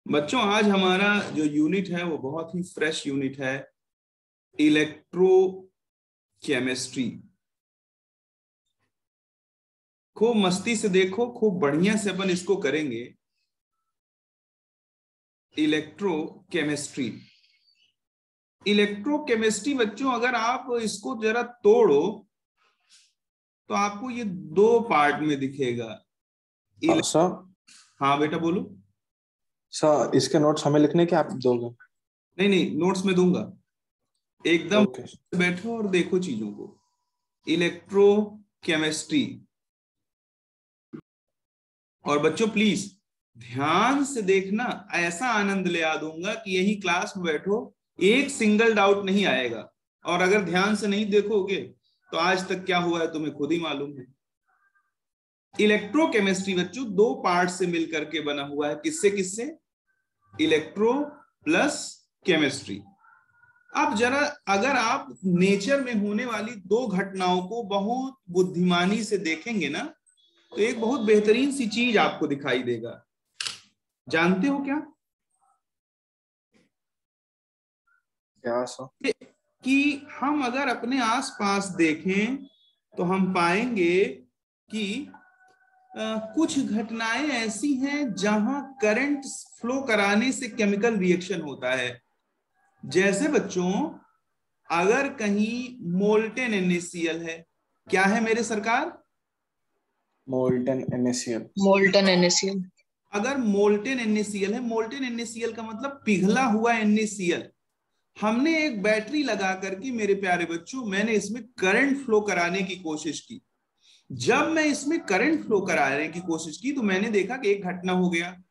बच्चों आज हमारा जो यूनिट है वो बहुत ही फ्रेश यूनिट है, इलेक्ट्रोकेमिस्ट्री। खूब मस्ती से देखो, खूब बढ़िया से अपन इसको करेंगे। इलेक्ट्रोकेमिस्ट्री, इलेक्ट्रोकेमिस्ट्री बच्चों अगर आप इसको जरा तोड़ो तो आपको ये दो पार्ट में दिखेगा। सर, हाँ बेटा बोलो। सर इसके नोट्स हमें लिखने के आप दोगे? नहीं नहीं, नोट्स में दूंगा। एकदम ओके। बैठो और देखो चीजों को। इलेक्ट्रोकेमिस्ट्री। और बच्चों प्लीज ध्यान से देखना, ऐसा आनंद ले आ दूंगा कि यही क्लास में बैठो, एक सिंगल डाउट नहीं आएगा। और अगर ध्यान से नहीं देखोगे तो आज तक क्या हुआ है तुम्हें खुद ही मालूम है। इलेक्ट्रोकेमिस्ट्री बच्चों दो पार्ट से मिलकर के बना हुआ है। किससे किससे? Electro plus chemistry. अब जरा अगर आप नेचर में होने वाली दो घटनाओं को बहुत बुद्धिमानी से देखेंगे ना तो एक बहुत बेहतरीन सी चीज आपको दिखाई देगा। जानते हो क्या? क्या सर? कि हम अगर अपने आसपास देखें तो हम पाएंगे कि कुछ घटनाएं ऐसी हैं जहां करंट फ्लो कराने से केमिकल रिएक्शन होता है। जैसे बच्चों अगर कहीं मोल्टेन NaCl है, क्या है मेरे सरकार? Molten NaCl। Molten NaCl। अगर मोल्टेन NaCl है, मोल्टेन NaCl का मतलब पिघला हुआ NaCl। हमने एक बैटरी लगा करके मेरे प्यारे बच्चों मैंने इसमें करंट फ्लो कराने की कोशिश की। जब मैं इसमें करंट फ्लो कराने की कोशिश की तो मैंने देखा कि एक घटना हो गया।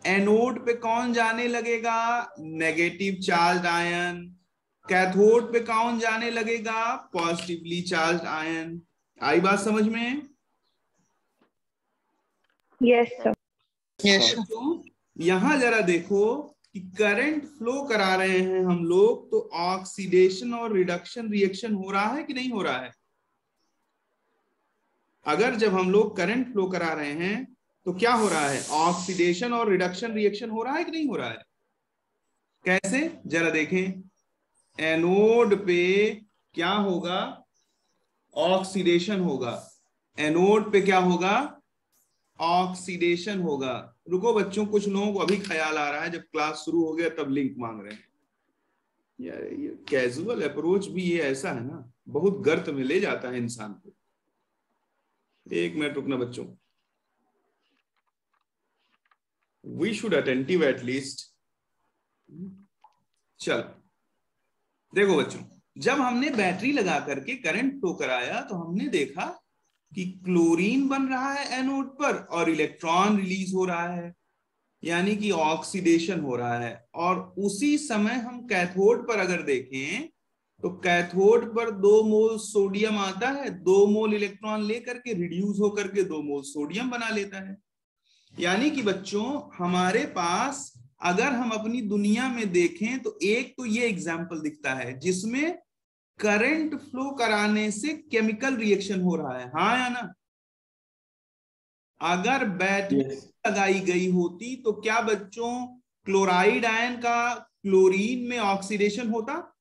एनोड पे कौन जाने लगेगा? Negative charge ion. कैथोड पे कौन जाने लगेगा? Positively charge ion. आई बात समझ में? Yes sir. यस। यहां जरा देखो कि करंट फ्लो करा रहे हैं हम लोग तो ऑक्सीडेशन और रिडक्शन रिएक्शन हो रहा है कि नहीं हो रहा है? अगर जब हम लोग करंट फ्लो करा रहे हैं तो क्या हो रहा है? ऑक्सीडेशन और रिडक्शन रिएक्शन हो रहा है कि नहीं हो रहा है? कैसे जरा देखें। एनोड पे क्या होगा? ऑक्सीडेशन होगा। एनोड पे क्या होगा? ऑक्सीडेशन होगा। रुको बच्चों, कुछ लोगों को अभी ख्याल आ रहा है, जब क्लास शुरू हो गया तब लिंक मांग रहे हैं। यार ये कैजुअल अप्रोच भी ये ऐसा है ना, बहुत गर्त में ले जाता है इंसान को। एक मिनट रुकना बच्चों, we should attentive at least. चलो देखो बच्चों, जब हमने बैटरी लगा करके करंट फ्लो कराया तो हमने देखा कि क्लोरीन बन रहा है एनोड पर और इलेक्ट्रॉन रिलीज हो रहा है, यानी कि ऑक्सीडेशन हो रहा है। और उसी समय हम कैथोड पर अगर देखें तो कैथोड पर 2 मोल सोडियम आता है, 2 मोल इलेक्ट्रॉन लेकर के रिड्यूस होकर के 2 मोल सोडियम बना लेता है। यानी कि बच्चों हमारे पास अगर हम अपनी दुनिया में देखें तो एक तो ये एग्जाम्पल दिखता है जिसमें करंट फ्लो कराने से केमिकल रिएक्शन हो रहा है, हाँ या ना? अगर बैटरी लगाई गई होती तो क्या बच्चों क्लोराइड आयन का क्लोरीन में ऑक्सीडेशन होता?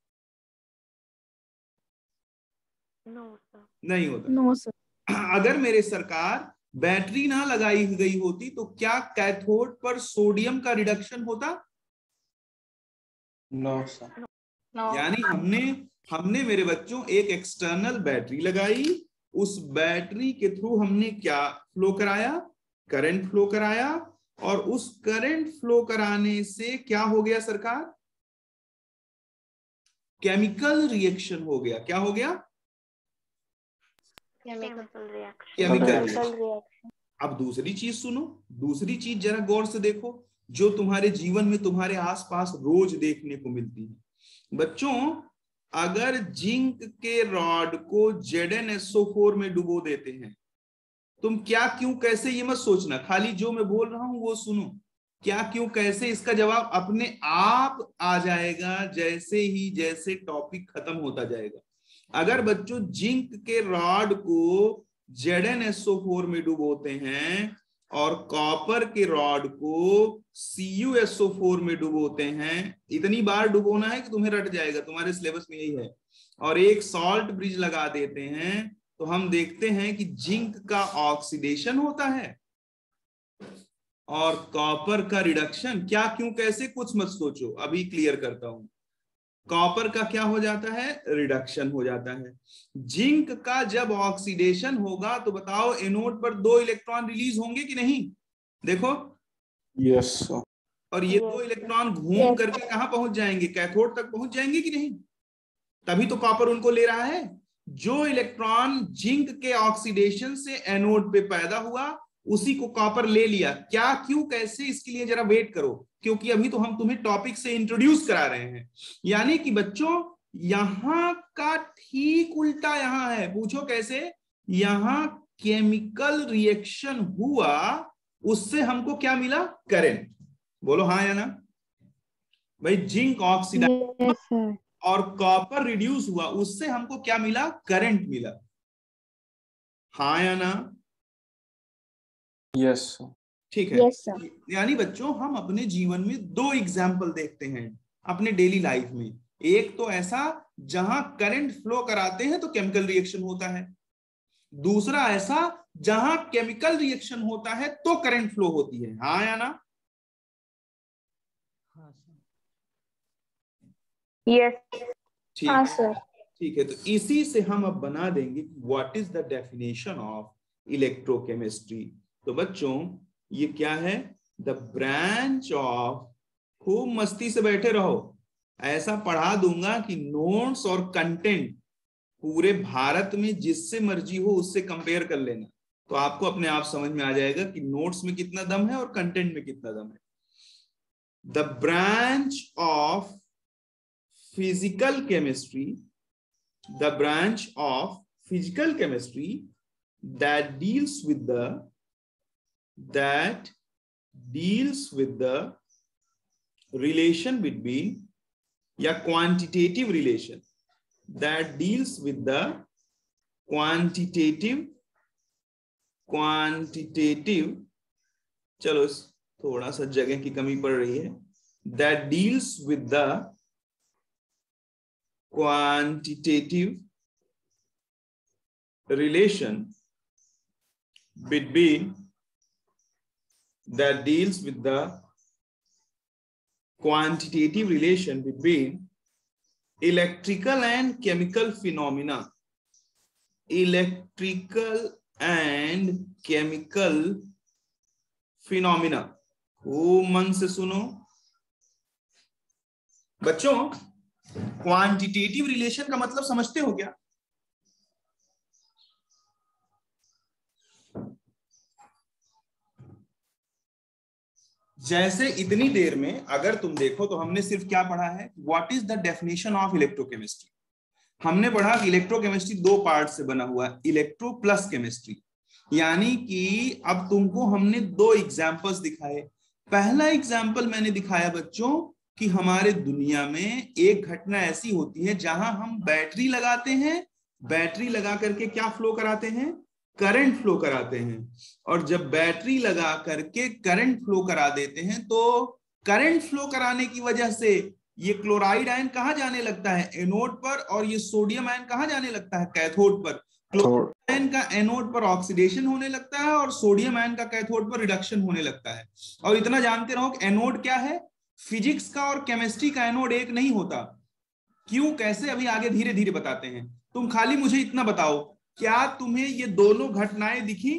No sir. नहीं होता। No sir. अगर मेरे सरकार बैटरी ना लगाई गई होती तो क्या कैथोड पर सोडियम का रिडक्शन होता? No sir. यानी हमने मेरे बच्चों एक एक्सटर्नल बैटरी लगाई, उस बैटरी के थ्रू हमने क्या फ्लो कराया? करंट फ्लो कराया। और उस करंट फ्लो कराने से क्या हो गया सरकार? केमिकल रिएक्शन हो गया। क्या हो गया? Chemical reaction. अब दूसरी चीज सुनो, दूसरी चीज जरा गौर से देखो जो तुम्हारे जीवन में तुम्हारे आसपास रोज देखने को मिलती है। बच्चों अगर जिंक के रॉड को ZnSO4 में डुबो देते हैं, तुम क्या क्यों कैसे ये मत सोचना, खाली जो मैं बोल रहा हूं वो सुनो। क्या क्यों कैसे, इसका जवाब अपने आप आ जाएगा जैसे टॉपिक खत्म होता जाएगा। अगर बच्चों जिंक के रॉड को ZnSO4 में डुबोते हैं और कॉपर के रॉड को CuSO4 में डुबोते हैं। इतनी बार डुबोना है कि तुम्हें रट जाएगा, तुम्हारे सिलेबस में यही है। और एक सॉल्ट ब्रिज लगा देते हैं, तो हम देखते हैं कि जिंक का ऑक्सीडेशन होता है और कॉपर का रिडक्शन। क्या, क्यों, कैसे, कुछ मत सोचो, अभी क्लियर करता हूं। कॉपर का क्या हो जाता है? रिडक्शन हो जाता है। जिंक का जब ऑक्सीडेशन होगा तो बताओ एनोड पर 2 इलेक्ट्रॉन रिलीज होंगे कि नहीं? देखो, यस सर। और ये 2 इलेक्ट्रॉन घूम करके कहां पहुंच जाएंगे? कैथोड तक पहुंच जाएंगे कि नहीं? तभी तो कॉपर उनको ले रहा है। जो इलेक्ट्रॉन जिंक के ऑक्सीडेशन से एनोड पे पैदा हुआ उसी को कॉपर ले लिया। क्या, क्यों, कैसे, इसके लिए जरा वेट करो, क्योंकि अभी तो हम तुम्हें टॉपिक से इंट्रोड्यूस करा रहे हैं। यानी कि बच्चों यहां का ठीक उल्टा यहां है। पूछो कैसे? यहां केमिकल रिएक्शन हुआ, उससे हमको क्या मिला? करंट। बोलो हाँ या ना भाई। Zinc oxidise Yes, sir. और कॉपर रिड्यूस हुआ, उससे हमको क्या मिला? करंट मिला। हाँ या ना? Yes sir. ठीक है। Yes, sir. यानी बच्चों हम अपने जीवन में 2 एग्जाम्पल देखते हैं अपने डेली लाइफ में। एक तो ऐसा जहां करंट फ्लो कराते हैं तो केमिकल रिएक्शन होता है, दूसरा ऐसा जहां केमिकल रिएक्शन होता है तो करंट फ्लो होती है। हाँ या ना? Yes. ठीक हाँ है, सर. ठीक है। तो इसी से हम अब बना देंगे what is the definition of electrochemistry. तो बच्चों ये क्या है? द ब्रांच ऑफ, खूब मस्ती से बैठे रहो, ऐसा पढ़ा दूंगा कि नोट्स और कंटेंट पूरे भारत में जिससे मर्जी हो उससे कंपेयर कर लेना, तो आपको अपने आप समझ में आ जाएगा कि नोट्स में कितना दम है और कंटेंट में कितना दम है। The branch of physical chemistry, the branch of physical chemistry that deals with the relation between, या quantitative relation that deals with the quantitative, चलो थोड़ा सा जगह की कमी पड़ रही है, that deals with the quantitative relation between, that deals with the quantitative relation between electrical and chemical phenomena. Electrical and chemical phenomena. खूब मन से सुनो बच्चों। क्वांटिटेटिव रिलेशन का मतलब समझते हो क्या? जैसे इतनी देर में अगर तुम देखो तो हमने सिर्फ क्या पढ़ा है? What is the definition of electrochemistry. हमने पढ़ा कि इलेक्ट्रोकेमिस्ट्री 2 पार्ट से बना हुआ है, इलेक्ट्रो प्लस केमिस्ट्री। यानी कि अब तुमको हमने 2 एग्जाम्पल्स दिखाए। पहला एग्जाम्पल मैंने दिखाया बच्चों कि हमारे दुनिया में एक घटना ऐसी होती है जहां हम बैटरी लगाते हैं, बैटरी लगा करके क्या फ्लो कराते हैं? करंट फ्लो कराते हैं। और जब बैटरी लगा करके करंट फ्लो करा देते हैं तो करंट फ्लो कराने की वजह से ये क्लोराइड आयन कहां जाने लगता है? एनोड पर। और ये सोडियम आयन कहां जाने लगता है? कैथोड पर। क्लोराइड आयन का एनोड पर ऑक्सीडेशन होने लगता है और सोडियम आयन का कैथोड पर रिडक्शन होने लगता है। और इतना जानते रहो कि एनोड क्या है? फिजिक्स का और केमिस्ट्री का एनोड एक नहीं होता। क्यों, कैसे, अभी आगे धीरे धीरे बताते हैं। तुम खाली मुझे इतना बताओ, क्या तुम्हें ये दोनों घटनाएं दिखी?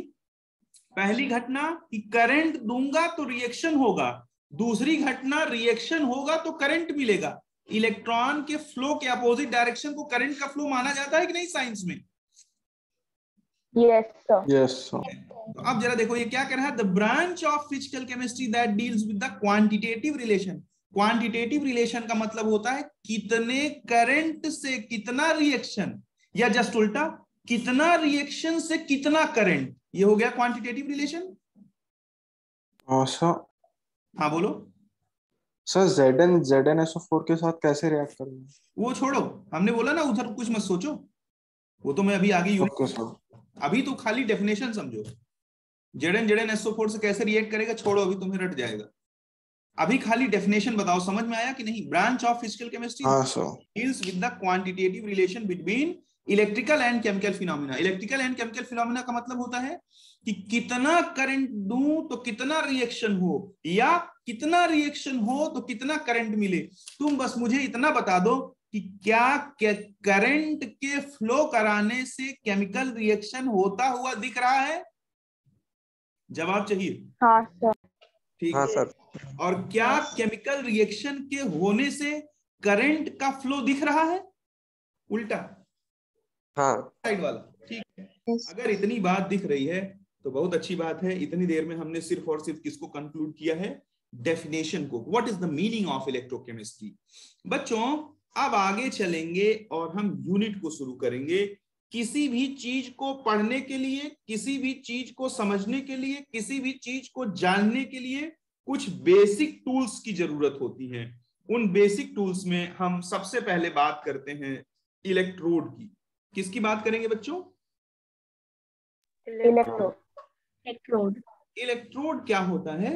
पहली घटना कि करंट दूंगा तो रिएक्शन होगा, दूसरी घटना रिएक्शन होगा तो करंट मिलेगा। इलेक्ट्रॉन के फ्लो के अपोजिट डायरेक्शन को करंट का फ्लो माना जाता है कि नहीं साइंस में? Yes, sir. Yes sir. तो अब जरा देखो ये क्या कह रहा है? The branch of physical chemistry that deals with the quantitative relation. Quantitative relation का मतलब होता है कितने करंट से कितना रिएक्शन, या जस्ट उल्टा, कितना रिएक्शन से कितना करंट। ये हो गया क्वांटिटेटिव रिलेशन। हाँ सर। हाँ बोलो। सर ZnSO4 के साथ कैसे रिएक्ट करेंगे? वो छोड़ो, हमने बोला ना उधर कुछ मत सोचो, वो तो मैं अभी आगे ओके सर। अभी तो खाली डेफिनेशन समझो। ZnSO4 से कैसे रिएक्ट करेगा छोड़ो, अभी तुम्हें रट जाएगा। अभी खाली डेफिनेशन बताओ, समझ में आया कि नहीं? ब्रांच ऑफ फिजिकल केमिस्ट्री हाँ sir. Deals with the quantitative relation between electrical and chemical phenomena. Electrical and chemical phenomena का मतलब होता है कि कितना करंट दूं तो कितना रिएक्शन हो, या कितना रिएक्शन हो तो कितना करंट मिले। तुम बस मुझे इतना बता दो कि क्या करंट के फ्लो कराने से केमिकल रिएक्शन होता हुआ दिख रहा है? जवाब चाहिए। हाँ सर। ठीक हाँ है सर। और क्या केमिकल रिएक्शन के होने से करंट का फ्लो दिख रहा है? उल्टा, हाँ साइड वाला। ठीक है, अगर इतनी बात दिख रही है तो बहुत अच्छी बात है। इतनी देर में हमने सिर्फ और सिर्फ किसको कंक्लूड किया है? डेफिनेशन को। What is the meaning of electrochemistry. बच्चों अब आगे चलेंगे और हम यूनिट को शुरू करेंगे। किसी भी चीज को पढ़ने के लिए, किसी भी चीज को समझने के लिए, किसी भी चीज को जानने के लिए कुछ बेसिक टूल्स की जरूरत होती है। उन बेसिक टूल्स में हम सबसे पहले बात करते हैं इलेक्ट्रोड की। किसकी बात करेंगे बच्चों? इलेक्ट्रोड। इलेक्ट्रोड क्या होता है,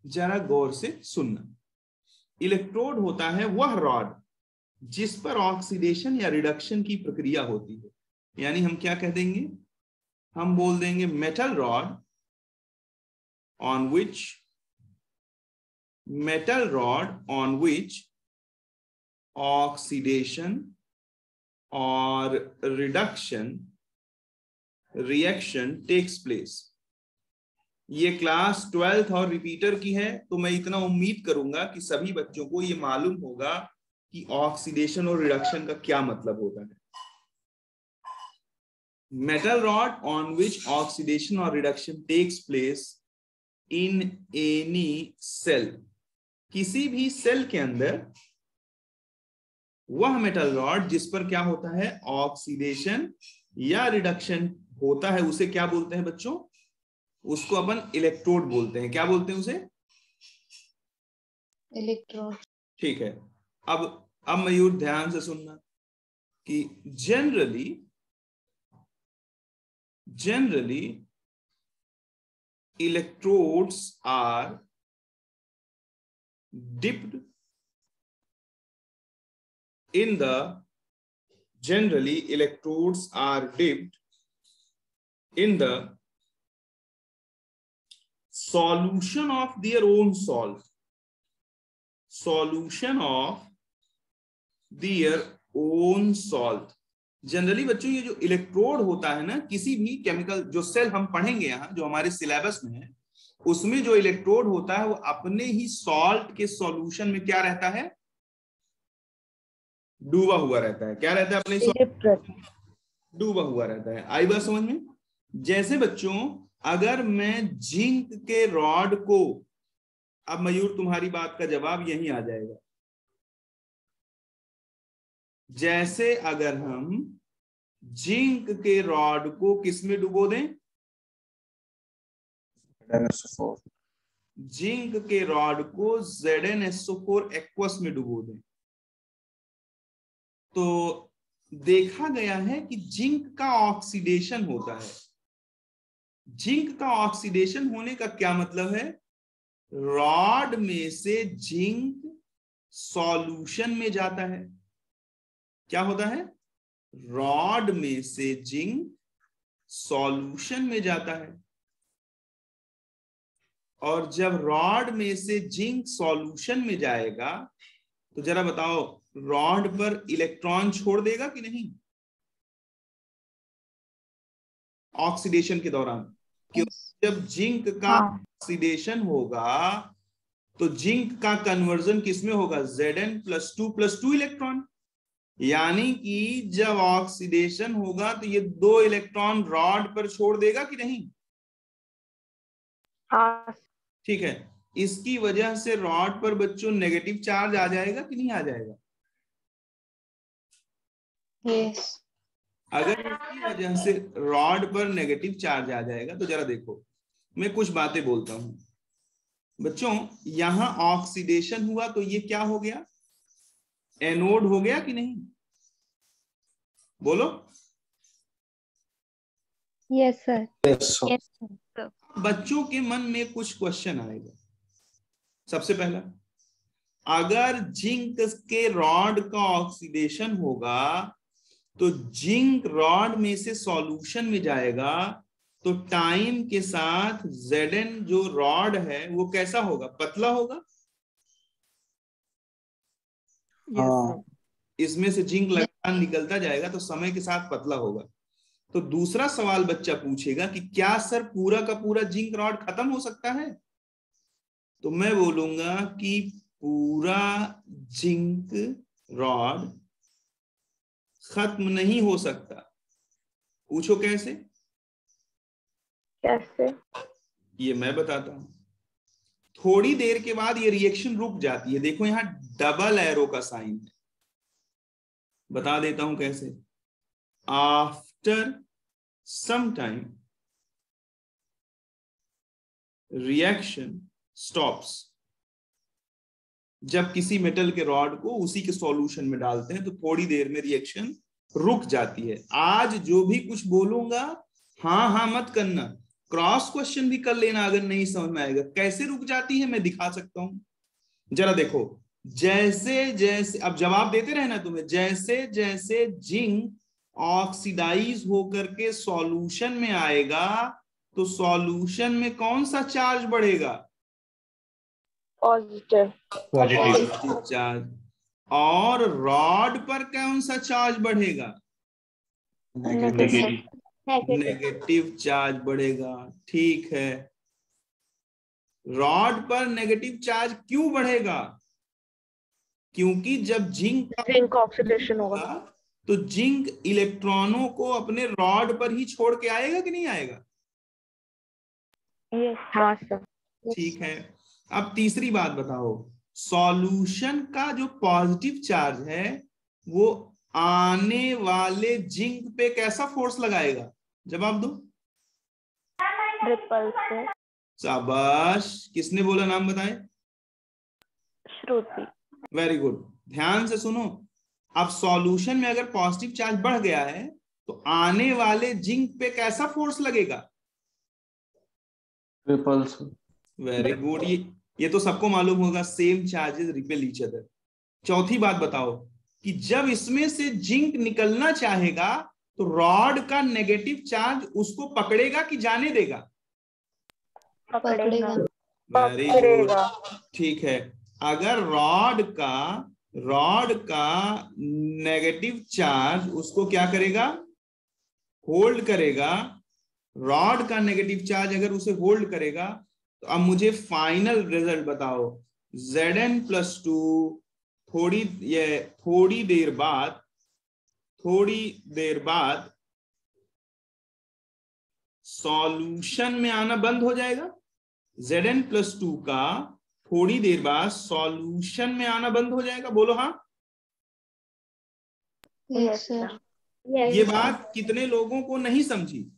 जरा गौर से सुनना। इलेक्ट्रोड होता है वह रॉड जिस पर ऑक्सीडेशन या रिडक्शन की प्रक्रिया होती है। यानी हम क्या कह देंगे? हम बोल देंगे metal rod on which oxidation और रिडक्शन रिएक्शन टेक्स प्लेस। ये क्लास 12th और रिपीटर की है, तो मैं इतना उम्मीद करूंगा कि सभी बच्चों को ये मालूम होगा कि ऑक्सीडेशन और रिडक्शन का क्या मतलब होता है। Metal rod on which oxidation और reduction takes place in any cell. किसी भी सेल के अंदर वह मेटल रॉड जिस पर क्या होता है, ऑक्सीडेशन या रिडक्शन होता है, उसे क्या बोलते हैं बच्चों? उसको अपन इलेक्ट्रोड बोलते हैं। क्या बोलते हैं उसे? इलेक्ट्रोड। ठीक है, अब मयूर ध्यान से सुनना कि generally electrodes are dipped in the generally electrodes are dipped in the solution of their own salt, solution of their own salt। Generally बच्चों ये जो इलेक्ट्रोड होता है ना, किसी भी केमिकल जो सेल हम पढ़ेंगे यहाँ जो हमारे सिलेबस में है, उसमें जो इलेक्ट्रोड होता है वो अपने ही सॉल्ट के सॉल्यूशन में क्या रहता है? डूबा हुआ रहता है। क्या रहता है? अपने डूबा हुआ रहता है। आई बात समझ में? जैसे बच्चों अगर मैं जिंक के रॉड को, अब मयूर तुम्हारी बात का जवाब यहीं आ जाएगा, जैसे अगर हम जिंक के रॉड को किसमें डुबो दें? ZnSO4। जिंक के रॉड को ZnSO4 एक्वस में डुबो दें, तो देखा गया है कि जिंक का ऑक्सीडेशन होता है। जिंक का ऑक्सीडेशन होने का क्या मतलब है? रॉड में से जिंक सॉल्यूशन में जाता है। क्या होता है? रॉड में से जिंक सॉल्यूशन में जाता है, और जब रॉड में से जिंक सॉल्यूशन में जाएगा तो जरा बताओ, रॉड पर इलेक्ट्रॉन छोड़ देगा कि नहीं ऑक्सीडेशन के दौरान? क्योंकि जब जिंक का ऑक्सीडेशन होगा तो जिंक का कन्वर्जन किसमें होगा? Zn+2+2 electron. यानी कि जब ऑक्सीडेशन होगा तो ये 2 इलेक्ट्रॉन रॉड पर छोड़ देगा कि नहीं? हाँ। ठीक है, इसकी वजह से रॉड पर बच्चों नेगेटिव चार्ज आ जाएगा कि नहीं आ जाएगा? यस। अगर इसकी वजह से रॉड पर नेगेटिव चार्ज आ जाएगा तो जरा देखो, मैं कुछ बातें बोलता हूं बच्चों। यहां ऑक्सीडेशन हुआ तो ये क्या हो गया? एनोड हो गया कि नहीं? बोलो। Yes sir. Yes, sir। बच्चों के मन में कुछ क्वेश्चन आएगा। सबसे पहला, अगर जिंक के रॉड का ऑक्सीडेशन होगा तो जिंक रॉड में से सॉल्यूशन में जाएगा, तो टाइम के साथ Zn जो रॉड है वो कैसा होगा? पतला होगा। हाँ इसमें से जिंक लगातार निकलता जाएगा तो समय के साथ पतला होगा। तो दूसरा सवाल बच्चा पूछेगा कि क्या सर पूरा का पूरा जिंक रॉड खत्म हो सकता है? तो मैं बोलूंगा कि पूरा जिंक रॉड खत्म नहीं हो सकता। पूछो कैसे? कैसे? ये मैं बताता हूं। थोड़ी देर के बाद ये रिएक्शन रुक जाती है। देखो यहां डबल एरो का साइन है, बता देता हूं कैसे। After some time reaction stops. जब किसी मेटल के रॉड को उसी के सॉल्यूशन में डालते हैं तो थोड़ी देर में रिएक्शन रुक जाती है। आज जो भी कुछ बोलूंगा हाँ हाँ मत करना, क्रॉस क्वेश्चन भी कर लेना अगर नहीं समझ में आएगा। कैसे रुक जाती है मैं दिखा सकता हूं, जरा देखो। जैसे जैसे अब जवाब देते रहना तुम्हें, जैसे जैसे जिंक ऑक्सीडाइज होकर के सॉल्यूशन में आएगा तो सॉल्यूशन में कौन सा चार्ज बढ़ेगा? पॉजिटिव। Positive charge. और रॉड पर कौन सा चार्ज बढ़ेगा? नेगेटिव चार्ज बढ़ेगा। ठीक है, रॉड पर नेगेटिव चार्ज क्यों बढ़ेगा? क्योंकि जब जिंक ऑक्सीडेशन होगा तो जिंक इलेक्ट्रॉनों को अपने रॉड पर ही छोड़ के आएगा कि नहीं आएगा? हाँ सर। ठीक है, अब तीसरी बात बताओ। सॉल्यूशन का जो पॉजिटिव चार्ज है वो आने वाले जिंक पे कैसा फोर्स लगाएगा? जवाब दो। रिपल्सिव। शाबाश, किसने बोला? नाम बताएं। श्रुति। वेरी गुड, ध्यान से सुनो। अब सॉल्यूशन में अगर पॉजिटिव चार्ज बढ़ गया है तो आने वाले जिंक पे कैसा फोर्स लगेगा? रिपल्सिव। वेरी गुड, ये तो सबको मालूम होगा, same charges repel each other. चौथी बात बताओ कि जब इसमें से जिंक निकलना चाहेगा तो रॉड का नेगेटिव चार्ज उसको पकड़ेगा कि जाने देगा? पकड़ेगा। वेरी गुड, ठीक है। अगर रॉड का नेगेटिव चार्ज उसको क्या करेगा? होल्ड करेगा। रॉड का नेगेटिव चार्ज अगर उसे होल्ड करेगा तो अब मुझे फाइनल रिजल्ट बताओ। Zn+2 थोड़ी देर बाद सॉल्यूशन में आना बंद हो जाएगा। Zn+2 का थोड़ी देर बाद सॉल्यूशन में आना बंद हो जाएगा। बोलो हाँ। Yes sir. ये बात कितने लोगों को नहीं समझी?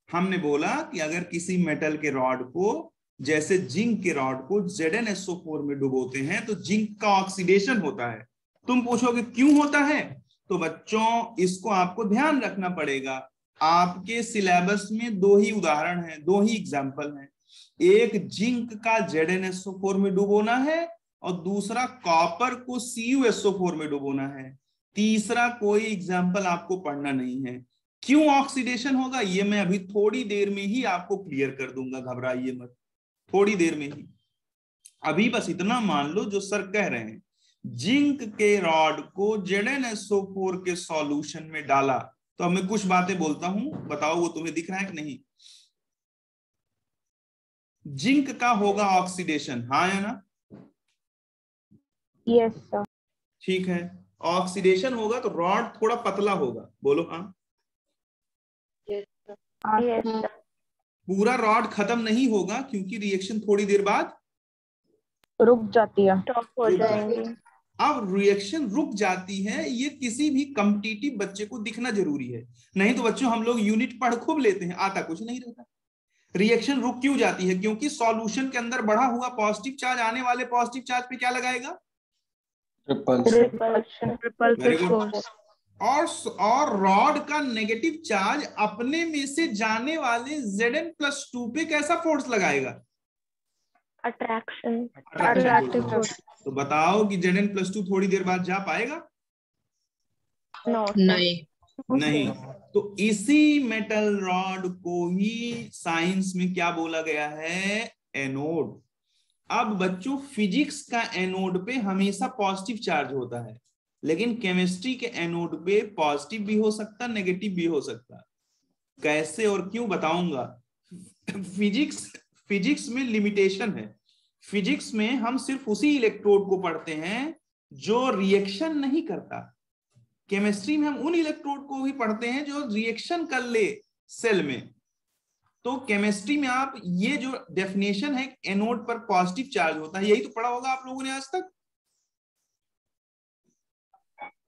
हमने बोला कि अगर किसी मेटल के रॉड को, जैसे जिंक के रॉड को ZnSO4 में डुबोते हैं तो जिंक का ऑक्सीडेशन होता है। तुम पूछोगे क्यों होता है? तो बच्चों इसको आपको ध्यान रखना पड़ेगा। आपके सिलेबस में दो ही उदाहरण हैं, दो ही एग्जाम्पल हैं। एक जिंक का ZnSO4 में डुबोना है और दूसरा कॉपर को CuSO4 में डुबोना है। तीसरा कोई एग्जाम्पल आपको पढ़ना नहीं है। क्यों ऑक्सीडेशन होगा ये मैं अभी थोड़ी देर में ही आपको क्लियर कर दूंगा, घबराइए मत, थोड़ी देर में ही। अभी बस इतना मान लो जो सर कह रहे हैं, जिंक के रॉड को ZnSO4 के सॉल्यूशन में डाला। तो अब मैं कुछ बातें बोलता हूं, बताओ वो तुम्हें दिख रहा है कि नहीं? जिंक का होगा ऑक्सीडेशन, हाँ या ना? Yes sir. ठीक है, ऑक्सीडेशन होगा तो रॉड थोड़ा पतला होगा। बोलो हाँ। पूरा रॉड खत्म नहीं होगा क्योंकि रिएक्शन थोड़ी देर बाद रुक जाती है। अब रिएक्शन रुक जाती है, ये किसी भी कॉम्पिटिटिव बच्चे को दिखना जरूरी है। नहीं तो बच्चों हम लोग यूनिट पढ़ खूब लेते हैं, आता कुछ नहीं रहता। रिएक्शन रुक क्यों जाती है? क्योंकि सॉल्यूशन के अंदर बढ़ा हुआ पॉजिटिव चार्ज आने वाले पॉजिटिव चार्ज पे क्या लगाएगा? रिपल्शन। Very good. और रॉड का नेगेटिव चार्ज अपने में से जाने वाले Zn+2 पे कैसा फोर्स लगाएगा? Attraction, Attraction attractive force। Force. तो बताओ कि Zn+2 थोड़ी देर बाद जा पाएगा? नो नहीं। नहीं। तो इसी मेटल रॉड को ही साइंस में क्या बोला गया है? एनोड। अब बच्चों, फिजिक्स का एनोड पे हमेशा पॉजिटिव चार्ज होता है, लेकिन केमिस्ट्री के एनोड पे पॉजिटिव भी हो सकता, नेगेटिव भी हो सकता। कैसे और क्यों बताऊंगा। फिजिक्स में लिमिटेशन है। फिजिक्स में हम सिर्फ उसी इलेक्ट्रोड को पढ़ते हैं जो रिएक्शन नहीं करता। केमिस्ट्री में हम उन इलेक्ट्रोड को ही पढ़ते हैं जो रिएक्शन कर ले सेल में। तो केमिस्ट्री में आप ये जो डेफिनेशन है, एनोड पर पॉजिटिव चार्ज होता है, यही तो पढ़ा होगा आप लोगों ने आज तक।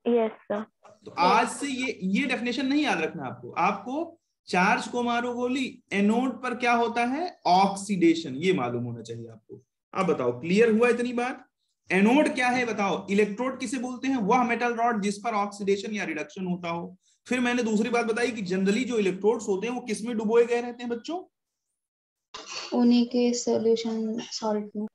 Yes sir. तो आज से ये डेफिनेशन नहीं याद रखना आपको। आपको चार्ज को मारो गोली, एनोड पर क्या होता है? ऑक्सीडेशन। ये मालूम होना चाहिए आपको। अब बताओ, क्लियर हुआ इतनी बात? एनोड क्या है बताओ? इलेक्ट्रोड किसे बोलते हैं? वह मेटल रॉड जिस पर ऑक्सीडेशन या रिडक्शन होता हो। फिर मैंने दूसरी बात बताई कि जनरली जो इलेक्ट्रोड्स होते हैं वो किस में डुबोए गए रहते हैं बच्चों? उन्हीं के सॉल्यूशन सॉल्ट में।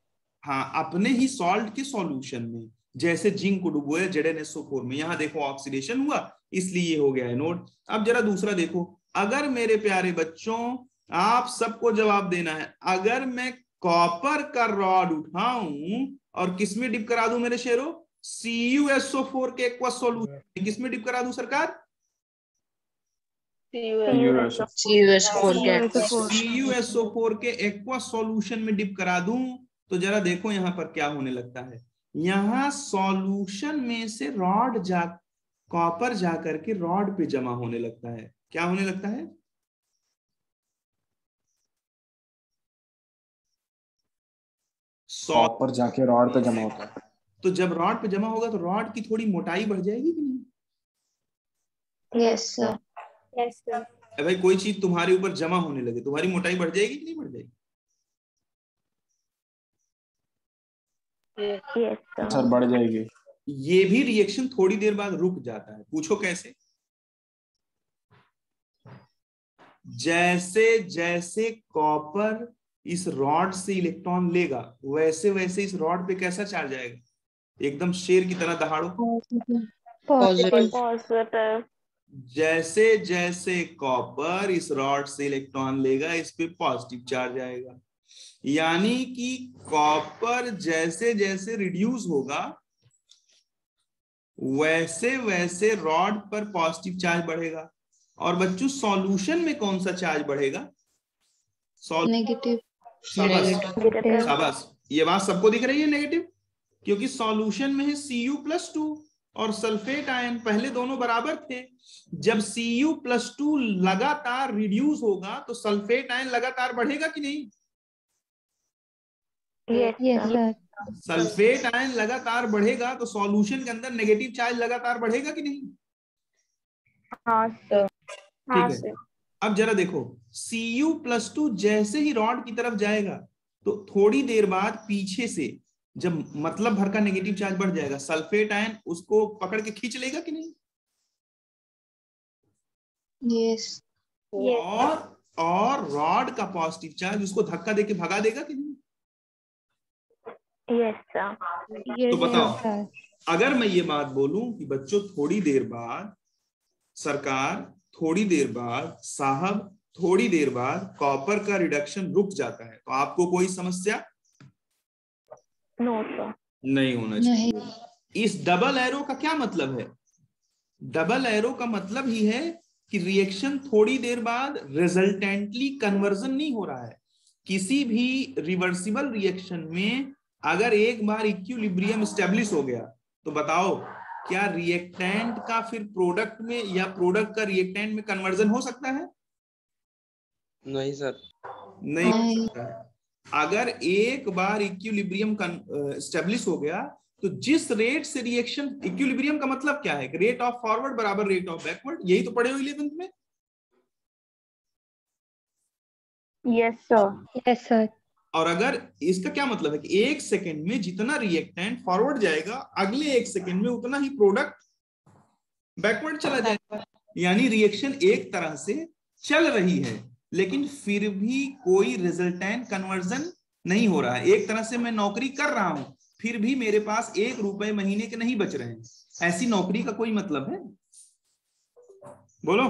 हाँ, अपने ही सॉल्ट के सॉल्यूशन में। जैसे जिंक को डुबोया ZnSO4 में, यहां देखो ऑक्सीडेशन हुआ, इसलिए ये हो गया एनोड। अब जरा दूसरा देखो, अगर मेरे प्यारे बच्चों, आप सबको जवाब देना है, अगर मैं कॉपर का रॉड उठाऊं और किसमें डिप करा दूं मेरे शेरों? CuSO4 के एक्वस सॉल्यूशन। किसमें डिप करा दूं सरकार? CuSO4 के एक्वस सॉल्यूशन में डिप करा दूं तो जरा देखो यहां पर क्या होने लगता है। यहां सॉल्यूशन में से कॉपर जा करके रॉड पे जमा होने लगता है। क्या होने लगता है? कॉपर जाके रॉड पे जमा होता है। तो जब रॉड पे जमा होगा तो रॉड की थोड़ी मोटाई बढ़ जाएगी कि नहीं? Yes sir. Yes sir. भाई, कोई चीज तुम्हारे ऊपर जमा होने लगे, तुम्हारी मोटाई बढ़ जाएगी कि नहीं बढ़ जाएगी? Yes sir sir. बढ़ जाएगी। ये भी रिएक्शन थोड़ी देर बाद रुक जाता है। पूछो कैसे? जैसे जैसे कॉपर इस रॉड से इलेक्ट्रॉन लेगा, वैसे वैसे इस रॉड पे कैसा चार्ज आएगा? एकदम शेर की तरह दहाड़ो। पॉजिटिव। पॉजिटिव। जैसे जैसे कॉपर इस रॉड से इलेक्ट्रॉन लेगा, इस पे पॉजिटिव चार्ज आएगा। यानी कि कॉपर जैसे जैसे रिड्यूस होगा, वैसे वैसे रॉड पर पॉजिटिव चार्ज बढ़ेगा। और बच्चों, सॉल्यूशन में कौन सा चार्ज बढ़ेगा? नेगेटिव। शाबाश शाबाश, ये बात सबको दिख रही है, नेगेटिव। क्योंकि सॉल्यूशन में है Cu+2 और सल्फेट आयन, पहले दोनों बराबर थे। जब Cu+2 लगातार रिड्यूस होगा तो सल्फेट आयन लगातार बढ़ेगा कि नहीं? Yes sir. सल्फेट आयन लगातार बढ़ेगा तो सॉल्यूशन के अंदर नेगेटिव चार्ज लगातार बढ़ेगा कि नहीं? हाँ सर। ठीक है। अब जरा देखो, Cu+2 जैसे ही रॉड की तरफ जाएगा तो थोड़ी देर बाद पीछे से जब मतलब भर का नेगेटिव चार्ज बढ़ जाएगा, सल्फेट आयन उसको पकड़ के खींच लेगा कि नहीं? यस। और रॉड का पॉजिटिव चार्ज उसको धक्का देके भगा देगा कि नहीं? Yes sir. तो बताओ, अगर मैं ये बात बोलूं कि बच्चों थोड़ी देर बाद सरकार, थोड़ी देर बाद साहब, थोड़ी देर बाद कॉपर का रिडक्शन रुक जाता है, तो आपको कोई समस्या नो सर। नहीं होना चाहिए। इस डबल एरो का क्या मतलब है? डबल एरो का मतलब ही है कि रिएक्शन थोड़ी देर बाद रिजल्टेंटली कन्वर्जन नहीं हो रहा है। किसी भी रिवर्सिबल रिएक्शन में अगर एक बार इक्विलिब्रियम स्टेब्लिश हो गया तो बताओ, क्या रिएक्टेंट का फिर प्रोडक्ट में या प्रोडक्ट का रिएक्टेंट में कन्वर्जन हो सकता है? नहीं सर। नहीं हो सकता है। अगर एक बार इक्विलिब्रियम स्टेब्लिश हो गया तो जिस रेट से रिएक्शन, इक्विलिब्रियम का मतलब क्या है? रेट ऑफ फॉरवर्ड बराबर रेट ऑफ बैकवर्ड। यही तो पढ़े हो 11th में। Yes sir. Yes sir. और अगर इसका क्या मतलब है कि एक सेकंड में जितना रिएक्टेंट फॉरवर्ड जाएगा, अगले एक सेकंड में उतना ही प्रोडक्ट बैकवर्ड चला जाएगा। यानी रिएक्शन एक तरह से चल रही है लेकिन फिर भी कोई रिजल्टेंट कन्वर्जन नहीं हो रहा है। एक तरह से मैं नौकरी कर रहा हूं फिर भी मेरे पास 1 रुपए महीने के नहीं बच रहे हैं। ऐसी नौकरी का कोई मतलब है? बोलो।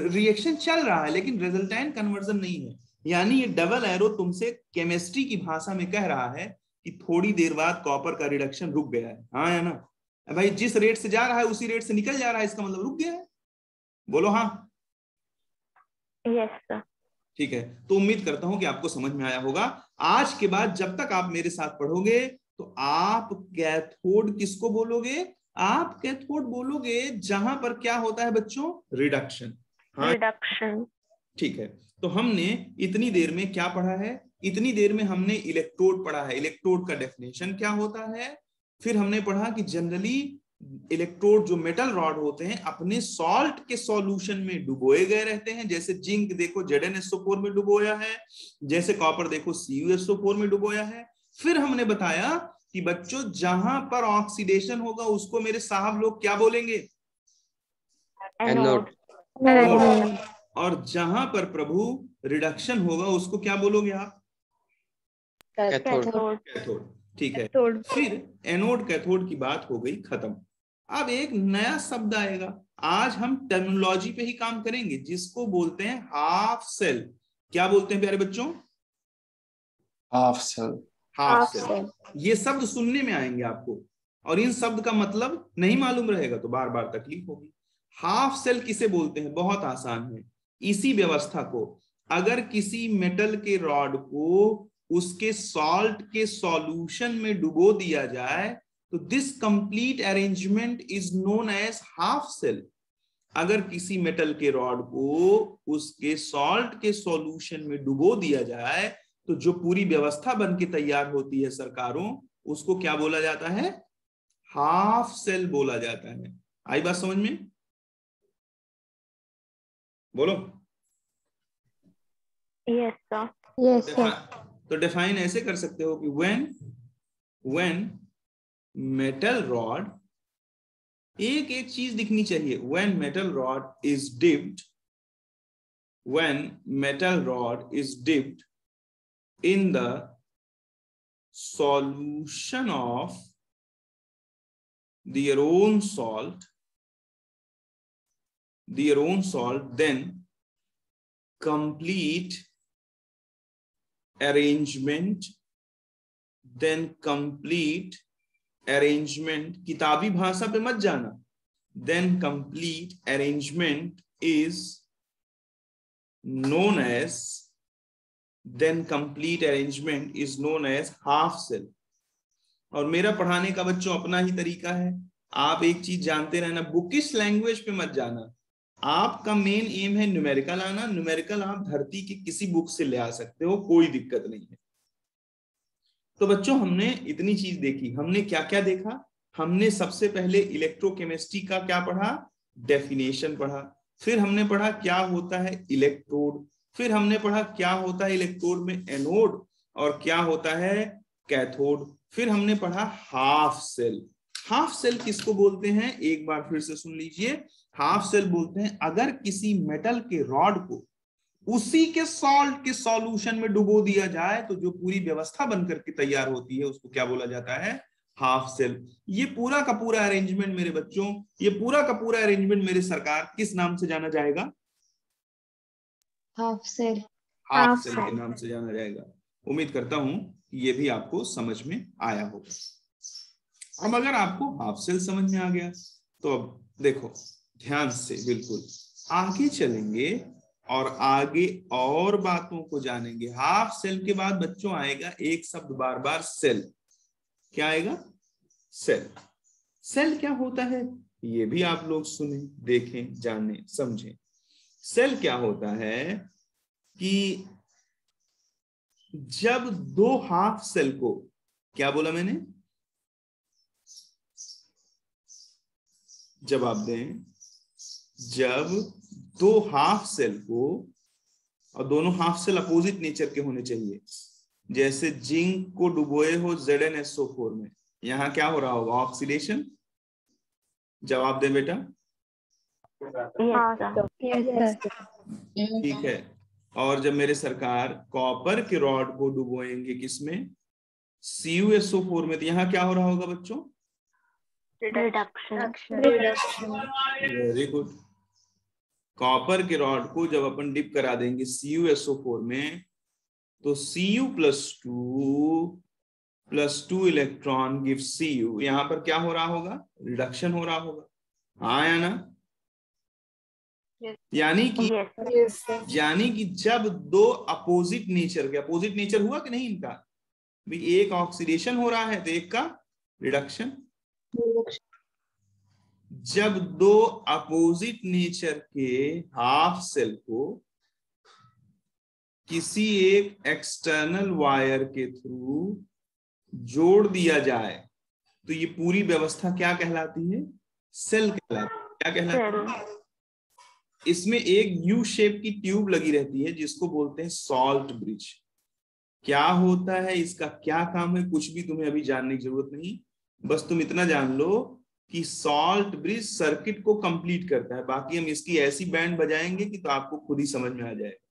रिएक्शन चल रहा है लेकिन रिजल्टेंट कन्वर्जन नहीं है। यानी ये डबल एरो तुमसे केमिस्ट्री की भाषा में कह रहा है कि थोड़ी देर बाद कॉपर का रिडक्शन रुक गया है। हाँ या ना? भाई जिस रेट से जा रहा है उसी रेट से निकल जा रहा है, इसका मतलब रुक गया है। बोलो हाँ। Yes sir. ठीक है, तो उम्मीद करता हूं कि आपको समझ में आया होगा। आज के बाद जब तक आप मेरे साथ पढ़ोगे तो आप कैथोड किसको बोलोगे? आप कैथोड बोलोगे जहां पर क्या होता है बच्चों? रिडक्शन। हाँ? रिडक्शन। ठीक है, तो हमने इतनी देर में क्या पढ़ा है? इतनी देर में हमने इलेक्ट्रोड पढ़ा है। इलेक्ट्रोड का डेफिनेशन क्या होता है, फिर हमने पढ़ा कि जनरली इलेक्ट्रोड जो मेटल रॉड होते हैं अपने सॉल्ट के सॉल्यूशन में डुबोए गए रहते हैं। जैसे जिंक देखो ZnSO4 में डुबोया है, जैसे कॉपर देखो CuSO4 में डुबोया है। फिर हमने बताया कि बच्चों जहां पर ऑक्सीडेशन होगा उसको मेरे साहब लोग क्या बोलेंगे? एनोड। और जहां पर प्रभु रिडक्शन होगा उसको क्या बोलोगे आप? कैथोड। कैथोड। ठीक है, फिर एनोड कैथोड की बात हो गई खत्म। अब एक नया शब्द आएगा। आज हम टर्मिनोलॉजी पे ही काम करेंगे जिसको बोलते हैं हाफ सेल। क्या बोलते हैं प्यारे बच्चों? Half cell. Half cell. ये शब्द सुनने में आएंगे आपको और इन शब्द का मतलब नहीं मालूम रहेगा तो बार बार तकलीफ होगी। हाफ सेल किसे बोलते हैं? बहुत आसान है। इसी व्यवस्था को अगर किसी मेटल के रॉड को उसके सॉल्ट के सॉल्यूशन में डुबो दिया जाए तो this complete arrangement is known as half cell. अगर किसी मेटल के रॉड को उसके सॉल्ट के सॉल्यूशन में डुबो दिया जाए तो जो पूरी व्यवस्था बन के तैयार होती है सरकारों, उसको क्या बोला जाता है? हाफ सेल बोला जाता है। आई बात समझ में? बोलो। Yes sir. Yes sir. तो डिफाइन ऐसे कर सकते हो कि when metal rod, एक एक चीज दिखनी चाहिए। when metal rod is dipped in the solution of their own salt, then complete arrangement, किताबी भाषा पे मत जाना। then complete arrangement is known as half cell। और मेरा पढ़ाने का बच्चों अपना ही तरीका है। आप एक चीज जानते रहना, बुकिश लैंग्वेज पे मत जाना। आपका मेन एम है न्यूमेरिकल आना। न्यूमेरिकल आप धरती की किसी बुक से ले आ सकते हो, कोई दिक्कत नहीं है। तो बच्चों हमने इतनी चीज देखी। हमने क्या क्या देखा? हमने सबसे पहले इलेक्ट्रोकेमिस्ट्री का क्या पढ़ा? डेफिनेशन पढ़ा। फिर हमने पढ़ा क्या होता है इलेक्ट्रोड। फिर हमने पढ़ा क्या होता है इलेक्ट्रोड में एनोड और क्या होता है कैथोड। फिर हमने पढ़ा हाफ सेल। हाफ सेल किसको बोलते हैं? एक बार फिर से सुन लीजिए। हाफ सेल बोलते हैं अगर किसी मेटल के रॉड को उसी के सॉल्ट के सॉल्यूशन में डुबो दिया जाए तो जो पूरी व्यवस्था बनकर के तैयार होती है उसको क्या बोला जाता है? Half cell. ये पूरा का पूरा अरेंजमेंट मेरे बच्चों, ये पूरा का पूरा अरेंजमेंट मेरे सरकार किस नाम से जाना जाएगा? Half cell. हाफ सेल के नाम से जाना जाएगा। उम्मीद करता हूं कि ये भी आपको समझ में आया होगा। अब अगर आपको हाफ सेल समझ में आ गया तो अब देखो ध्यान से बिल्कुल आगे चलेंगे और आगे और बातों को जानेंगे। हाफ सेल के बाद बच्चों आएगा एक शब्द बार बार, सेल। क्या आएगा? सेल। सेल क्या होता है ये भी आप लोग सुने, देखें, जाने, समझें। सेल क्या होता है कि जब दो हाफ सेल को, क्या बोला मैंने? जवाब दें। जब दो हाफ सेल को, और दोनों हाफ सेल अपोजिट नेचर के होने चाहिए, जैसे जिंक को डुबोए हो ZnSO4 में, यहां क्या हो रहा होगा? ऑक्सीडेशन। जवाब दे बेटा। Yes, sir. ठीक है। और जब मेरे सरकार कॉपर के रॉड को डुबोएंगे किसमें, CuSO4 में, तो यहाँ क्या हो रहा होगा बच्चों? Reduction. Very good. कॉपर के रॉड को जब अपन डिप करा देंगे CuSO4 में, तो Cu+2 इलेक्ट्रॉन गिव Cu। यहाँ पर क्या हो रहा होगा? रिडक्शन हो रहा होगा, हाँ या ना? यानी कि जब दो अपोजिट नेचर के, अपोजिट नेचर हुआ कि नहीं इनका, भी एक ऑक्सीडेशन हो रहा है तो एक का रिडक्शन। जब दो अपोजिट नेचर के हाफ सेल को किसी एक एक्सटर्नल वायर के थ्रू जोड़ दिया जाए तो ये पूरी व्यवस्था क्या कहलाती है? सेल कहलाती है। क्या कहलाती है? इसमें एक यू शेप की ट्यूब लगी रहती है जिसको बोलते हैं सॉल्ट ब्रिज। क्या होता है, इसका क्या काम है, कुछ भी तुम्हें अभी जानने की जरूरत नहीं, बस तुम इतना जान लो कि सॉल्ट ब्रिज सर्किट को कंप्लीट करता है। बाकी हम इसकी ऐसी बैंड बजाएंगे कि तो आपको खुद ही समझ में आ जाएगा।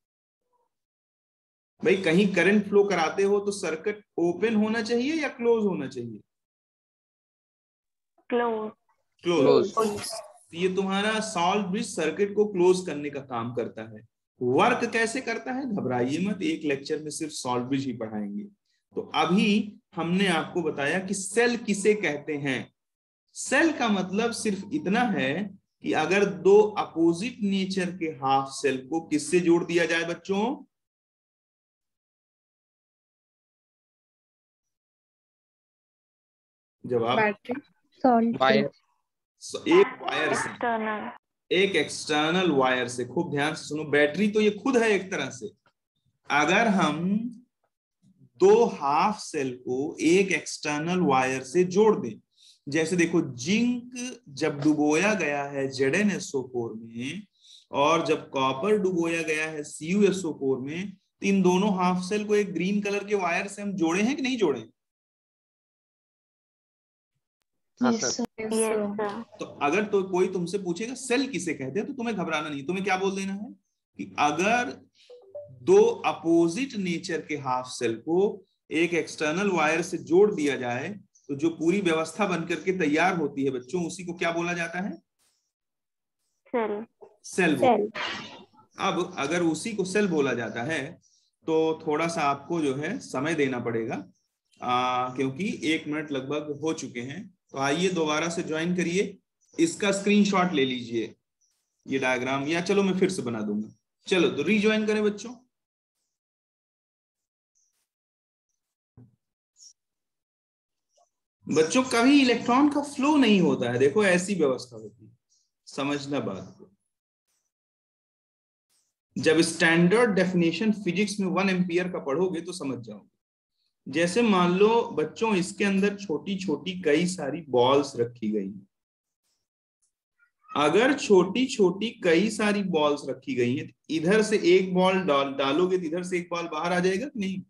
भाई कहीं करंट फ्लो कराते हो तो सर्किट ओपन होना चाहिए या क्लोज होना चाहिए? क्लोज। ये तुम्हारा सॉल्ट ब्रिज सर्किट को क्लोज करने का काम करता है। वर्क कैसे करता है घबराइए मत, एक लेक्चर में सिर्फ सॉल्ट ब्रिज ही पढ़ाएंगे। तो अभी हमने आपको बताया कि सेल किसे कहते हैं। सेल का मतलब सिर्फ इतना है कि अगर दो अपोजिट नेचर के हाफ सेल को किससे जोड़ दिया जाए बच्चों? जवाब वायर। एक वायर से, एक एक्सटर्नल वायर से। खूब ध्यान से सुनो, बैटरी तो ये खुद है एक तरह से। अगर हम दो हाफ सेल को एक एक्सटर्नल वायर से जोड़ दें, जैसे देखो जिंक जब डुबोया गया है ZnSO4 में और जब कॉपर डुबोया गया है CuSO4 में, तो इन दोनों हाफ सेल को एक ग्रीन कलर के वायर से हम जोड़े हैं कि नहीं जोड़े? तो अगर तो कोई तुमसे पूछेगा सेल किसे कहते हैं तो तुम्हें घबराना नहीं, तुम्हें क्या बोल देना है कि अगर दो अपोजिट नेचर के हाफ सेल को एक एक्सटर्नल वायर से जोड़ दिया जाए तो जो पूरी व्यवस्था बनकर के तैयार होती है बच्चों, उसी को क्या बोला जाता है? सेल। अब अगर उसी को सेल बोला जाता है तो थोड़ा सा आपको जो है समय देना पड़ेगा, क्योंकि 1 मिनट लगभग हो चुके हैं। तो आइए दोबारा से ज्वाइन करिए, इसका स्क्रीनशॉट ले लीजिए ये डायग्राम, या चलो मैं फिर से बना दूंगा। चलो तो रीज्वाइन करें बच्चों। बच्चों कभी इलेक्ट्रॉन का फ्लो नहीं होता है, देखो ऐसी व्यवस्था होती है, समझना बात को। जब स्टैंडर्ड डेफिनेशन फिजिक्स में 1 एम्पियर का पढ़ोगे तो समझ जाओगे। जैसे मान लो बच्चों इसके अंदर छोटी छोटी कई सारी बॉल्स रखी गई हैं। अगर छोटी छोटी कई सारी बॉल्स रखी गई हैं, इधर से एक बॉल डालोगे तो इधर से एक बॉल बाहर आ जाएगा कि नहीं?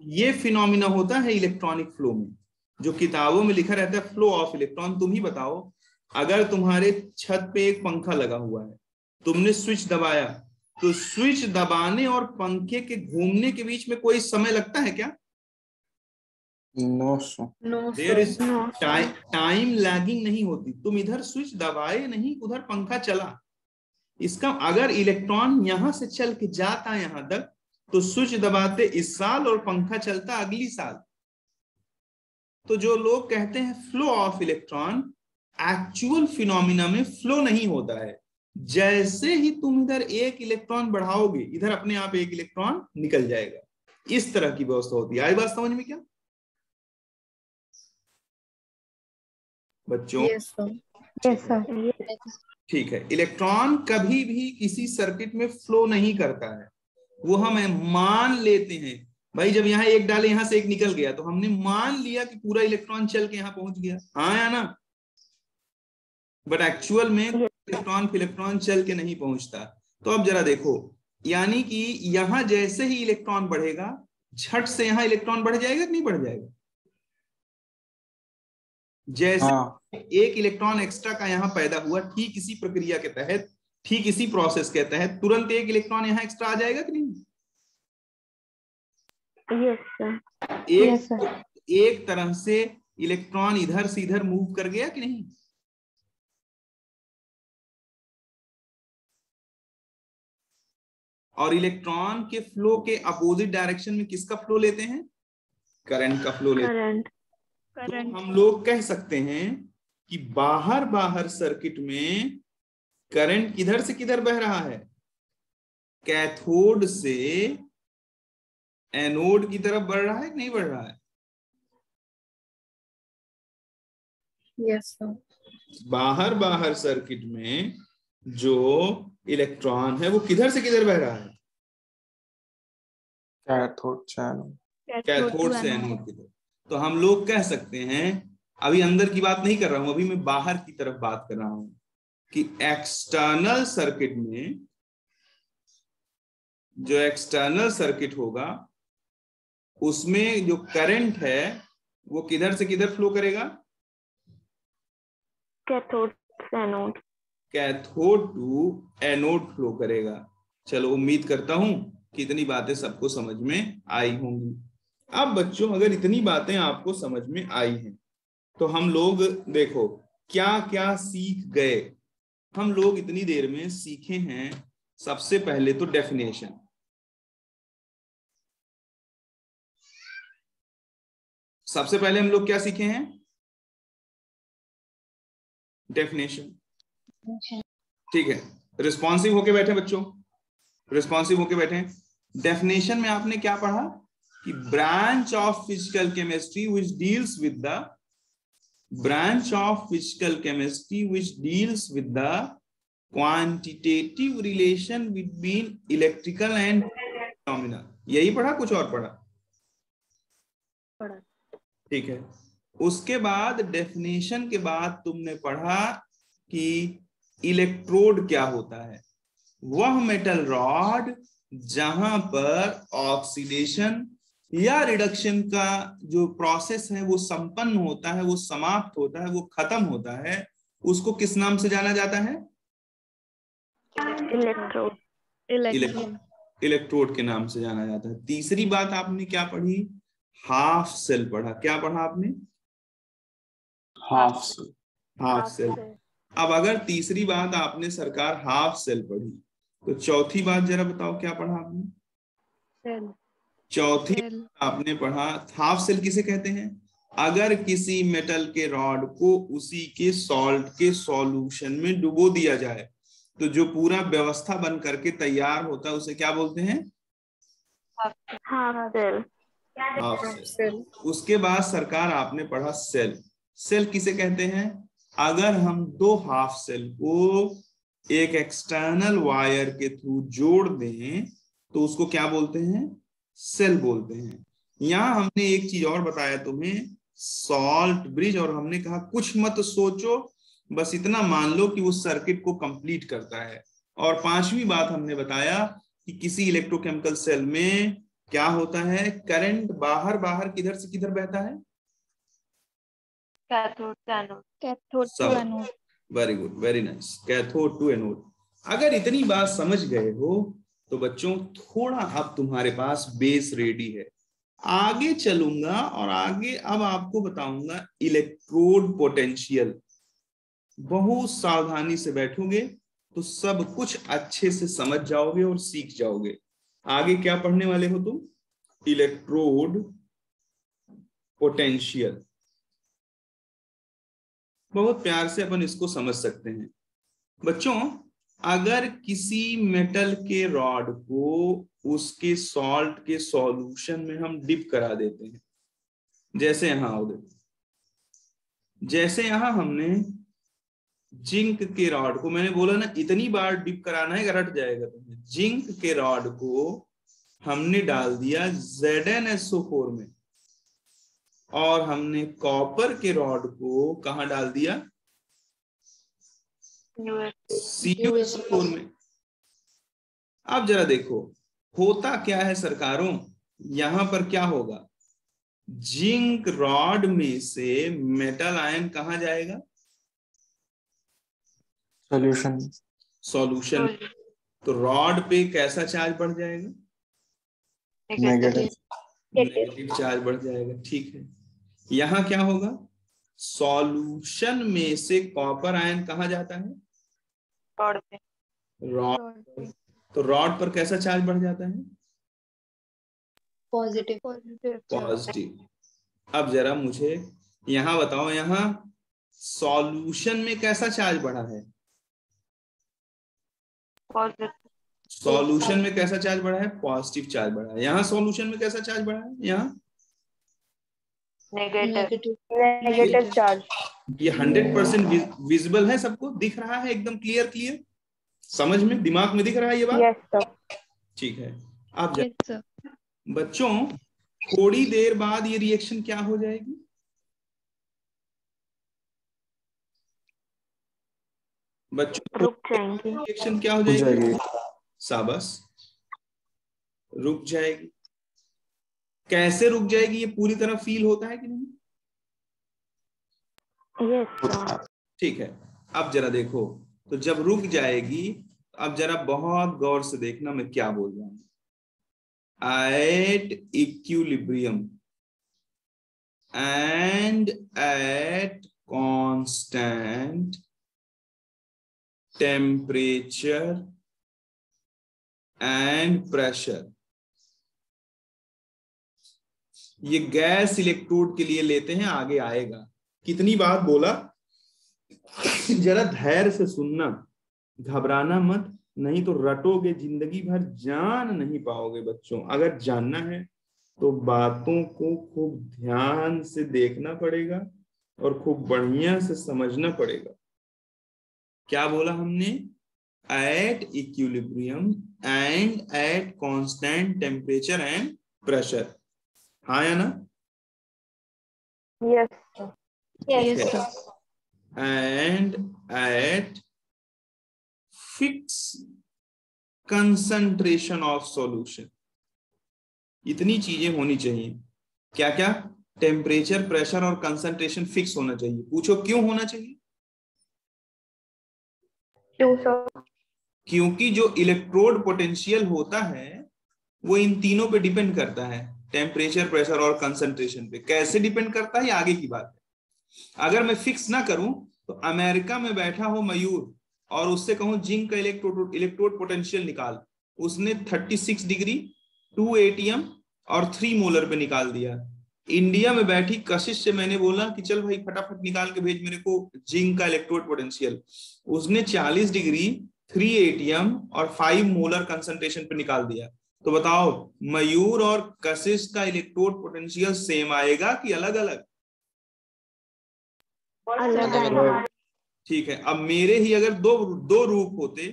ये फिनोमिना होता है इलेक्ट्रॉनिक फ्लो में, जो किताबों में लिखा रहता है फ्लो ऑफ इलेक्ट्रॉन। तुम ही बताओ, अगर तुम्हारे छत पे एक पंखा लगा हुआ है, तुमने स्विच दबाया, तो स्विच दबाने और पंखे के घूमने के बीच में कोई समय लगता है क्या? No there is time lagging नहीं होती। तुम इधर स्विच दबाए नहीं, उधर पंखा चला। इसका अगर इलेक्ट्रॉन यहां से चल के जाता यहां तक, तो स्विच दबाते इस साल और पंखा चलता अगली साल। तो जो लोग कहते हैं flow of electron, actual phenomena में फ्लो नहीं होता है। जैसे ही तुम इधर एक इलेक्ट्रॉन बढ़ाओगे, इधर अपने आप एक इलेक्ट्रॉन निकल जाएगा। इस तरह की व्यवस्था होती है। आई बात समझ में क्या बच्चों? ठीक है। इलेक्ट्रॉन कभी भी किसी सर्किट में फ्लो नहीं करता है, वो हम मान लेते हैं। भाई जब यहाँ एक डाले, यहां से एक निकल गया, तो हमने मान लिया कि पूरा इलेक्ट्रॉन चल के यहां पहुंच गया, हाँ या ना? बट एक्चुअल में इलेक्ट्रॉन चल के नहीं पहुंचता। तो अब जरा देखो, यानी कि यहां जैसे ही इलेक्ट्रॉन बढ़ेगा, झट से यहां इलेक्ट्रॉन बढ़ जाएगा कि नहीं बढ़ जाएगा? जैसे हाँ एक इलेक्ट्रॉन एक्स्ट्रा का यहाँ पैदा हुआ, ठीक इसी प्रक्रिया के तहत, ठीक इसी प्रोसेस के तहत तुरंत एक इलेक्ट्रॉन यहाँ एक्स्ट्रा आ जाएगा कि नहीं? Yes sir. Yes, sir. एक तरह से इलेक्ट्रॉन इधर से इधर मूव कर गया कि नहीं? और इलेक्ट्रॉन के फ्लो के अपोजिट डायरेक्शन में किसका फ्लो लेते हैं? करंट का फ्लो लेते हैं। करंट। तो हम लोग कह सकते हैं कि बाहर बाहर सर्किट में करंट किधर से किधर बह रहा है? कैथोड से एनोड की तरफ बढ़ रहा है कि नहीं बढ़ रहा है? Yes, sir. बाहर बाहर सर्किट में जो इलेक्ट्रॉन है वो किधर से किधर बह रहा है? Cathode channel. कैथोड से एनोड की तरफ। तो हम लोग कह सकते हैं, अभी अंदर की बात नहीं कर रहा हूं, अभी मैं बाहर की तरफ बात कर रहा हूं, कि एक्सटर्नल सर्किट में जो एक्सटर्नल सर्किट होगा उसमें जो करंट है वो किधर से किधर फ्लो करेगा? कैथोड से anode. Cathode to anode flow करेगा। चलो, उम्मीद करता हूं कि इतनी बातें सबको समझ में आई होंगी। अब बच्चों, अगर इतनी बातें आपको समझ में आई हैं तो हम लोग देखो क्या क्या सीख गए। हम लोग इतनी देर में सीखे हैं सबसे पहले तो डेफिनेशन। सबसे पहले हम लोग क्या सीखे हैं? डेफिनेशन। ठीक है, रिस्पॉन्सिव होके बैठे बच्चों, रिस्पॉन्सिव होके बैठे। डेफिनेशन में आपने क्या पढ़ा कि branch of physical chemistry which deals with the branch of physical chemistry which deals with the quantitative relation between electrical and phenomena। यही पढ़ा, कुछ और पढ़ा? ठीक है। उसके बाद डेफिनेशन के बाद तुमने पढ़ा कि इलेक्ट्रोड क्या होता है। वह मेटल रॉड जहां पर ऑक्सीडेशन या रिडक्शन का जो प्रोसेस है वो संपन्न होता है, वो समाप्त होता है, वो खत्म होता है, उसको किस नाम से जाना जाता है? इलेक्ट्रोड। इलेक्ट्रोड के नाम से जाना जाता है। तीसरी बात आपने क्या पढ़ी? हाफ सेल पढ़ा। क्या पढ़ा आपने? Half cell. Half cell. अब अगर तीसरी बात आपने सरकार हाफ सेल पढ़ी तो चौथी बात जरा बताओ क्या पढ़ा आपने? सेल। चौथी आपने पढ़ा हाफ सेल किसे कहते हैं? अगर किसी मेटल के रॉड को उसी के सॉल्ट के सॉल्यूशन में डुबो दिया जाए तो जो पूरा व्यवस्था बन करके तैयार होता है उसे क्या बोलते हैं? Half cell. Half cell. उसके बाद सरकार आपने पढ़ा सेल। सेल किसे कहते हैं? अगर हम दो हाफ सेल को एक एक्सटर्नल वायर के थ्रू जोड़ दें तो उसको क्या बोलते हैं? सेल बोलते हैं। यहां हमने एक चीज और बताया तुम्हें, सॉल्ट ब्रिज, और हमने कहा कुछ मत सोचो, बस इतना मान लो कि उस सर्किट को कंप्लीट करता है। और पांचवी बात हमने बताया कि किसी इलेक्ट्रोकेमिकल सेल में क्या होता है? करंट बाहर बाहर किधर से किधर बहता है? कैथोड से anode. Cathode to anode. Very good, very nice, cathode to anode. अगर इतनी बात समझ गए हो तो बच्चों थोड़ा अब तुम्हारे पास बेस रेडी है। आगे चलूंगा और आगे अब आपको बताऊंगा इलेक्ट्रोड पोटेंशियल। बहुत सावधानी से बैठोगे तो सब कुछ अच्छे से समझ जाओगे और सीख जाओगे। आगे क्या पढ़ने वाले हो तुम? Electrode potential. बहुत प्यार से अपन इसको समझ सकते हैं बच्चों। अगर किसी मेटल के रॉड को उसके सॉल्ट के सॉल्यूशन में हम डिप करा देते हैं, जैसे यहां जैसे यहां हमने जिंक के रॉड को, मैंने बोला ना इतनी बार डिप कराना है रट जाएगा तुम्हें। जिंक के रॉड को हमने डाल दिया ZnSO4 में और हमने कॉपर के रॉड को कहां डाल दिया? CuSO4 में। अब जरा देखो होता क्या है सरकारों, यहां पर क्या होगा? जिंक रॉड में से मेटल आयन कहाँ जाएगा? सॉल्यूशन। सॉल्यूशन। तो रॉड पे कैसा चार्ज बढ़ जाएगा? नेगेटिव। नेगेटिव चार्ज बढ़ जाएगा। ठीक है, यहाँ क्या होगा? सॉल्यूशन में से कॉपर आयन कहाँ जाता है? रॉड पे। रॉड। तो रॉड पर कैसा चार्ज बढ़ जाता है? पॉजिटिव। पॉजिटिव। अब जरा मुझे यहाँ बताओ, यहाँ सॉल्यूशन में कैसा चार्ज बढ़ा है? पॉजिटिव। सॉल्यूशन में कैसा चार्ज बढ़ा है? पॉजिटिव चार्ज बढ़ा है। यहाँ सॉल्यूशन में कैसा चार्ज बढ़ा है? यहाँ नेगेटिव चार्ज। ये 100% विजिबल है, सबको दिख रहा है, एकदम क्लियर क्लियर समझ में, दिमाग में दिख रहा है ये बात? Yes sir. ठीक है। अब बच्चों थोड़ी देर बाद ये रिएक्शन क्या हो जाएगी? बच्चों रुक जाएंगे। रिएक्शन क्या हो हो जाएगी? जाएगी। शाबाश, रुक जाएगी। कैसे रुक जाएगी ये पूरी तरह फील होता है कि नहीं? Yes sir. ठीक है, अब जरा देखो, तो जब रुक जाएगी, अब जरा बहुत गौर से देखना मैं क्या बोल रहा हूं। At equilibrium and at constant temperature and pressure, ये गैस इलेक्ट्रोड के लिए लेते हैं, आगे आएगा। कितनी बात बोला, जरा धैर्य से सुनना, घबराना मत, नहीं तो रटोगे जिंदगी भर, जान नहीं पाओगे बच्चों। अगर जानना है तो बातों को खूब ध्यान से देखना पड़ेगा और खूब बढ़िया से समझना पड़ेगा। क्या बोला हमने? At equilibrium and at constant temperature and pressure, हाँ या ना? Yes yes sir. Sir. And eight fix concentration of solution. इतनी चीजें होनी चाहिए। क्या क्या? टेम्परेचर, प्रेशर और कंसंट्रेशन फिक्स होना चाहिए। पूछो क्यों होना चाहिए? क्यों सर? क्योंकि जो इलेक्ट्रोड पोटेंशियल होता है वो इन तीनों पे डिपेंड करता है, टेम्परेचर, प्रेशर और कंसंट्रेशन पे। कैसे डिपेंड करता है ये आगे की बात है। अगर मैं फिक्स ना करूं तो अमेरिका में बैठा हो मयूर और उससे कहूं जिंक का इलेक्ट्रोड पोटेंशियल निकाल, उसने 36 डिग्री 2 एटीएम और 3 मोलर पे निकाल दिया। इंडिया में बैठी कशिश से मैंने बोला कि चल भाई फटाफट निकाल के भेज मेरे को जिंक का इलेक्ट्रोड पोटेंशियल, उसने 40 डिग्री 3 एटीएम और 5 मोलर कंसंट्रेशन पे निकाल दिया। तो बताओ मयूर और कशिश का इलेक्ट्रोड पोटेंशियल सेम आएगा कि अलग अलग? अलग। ठीक है, अब मेरे ही अगर दो रूप होते,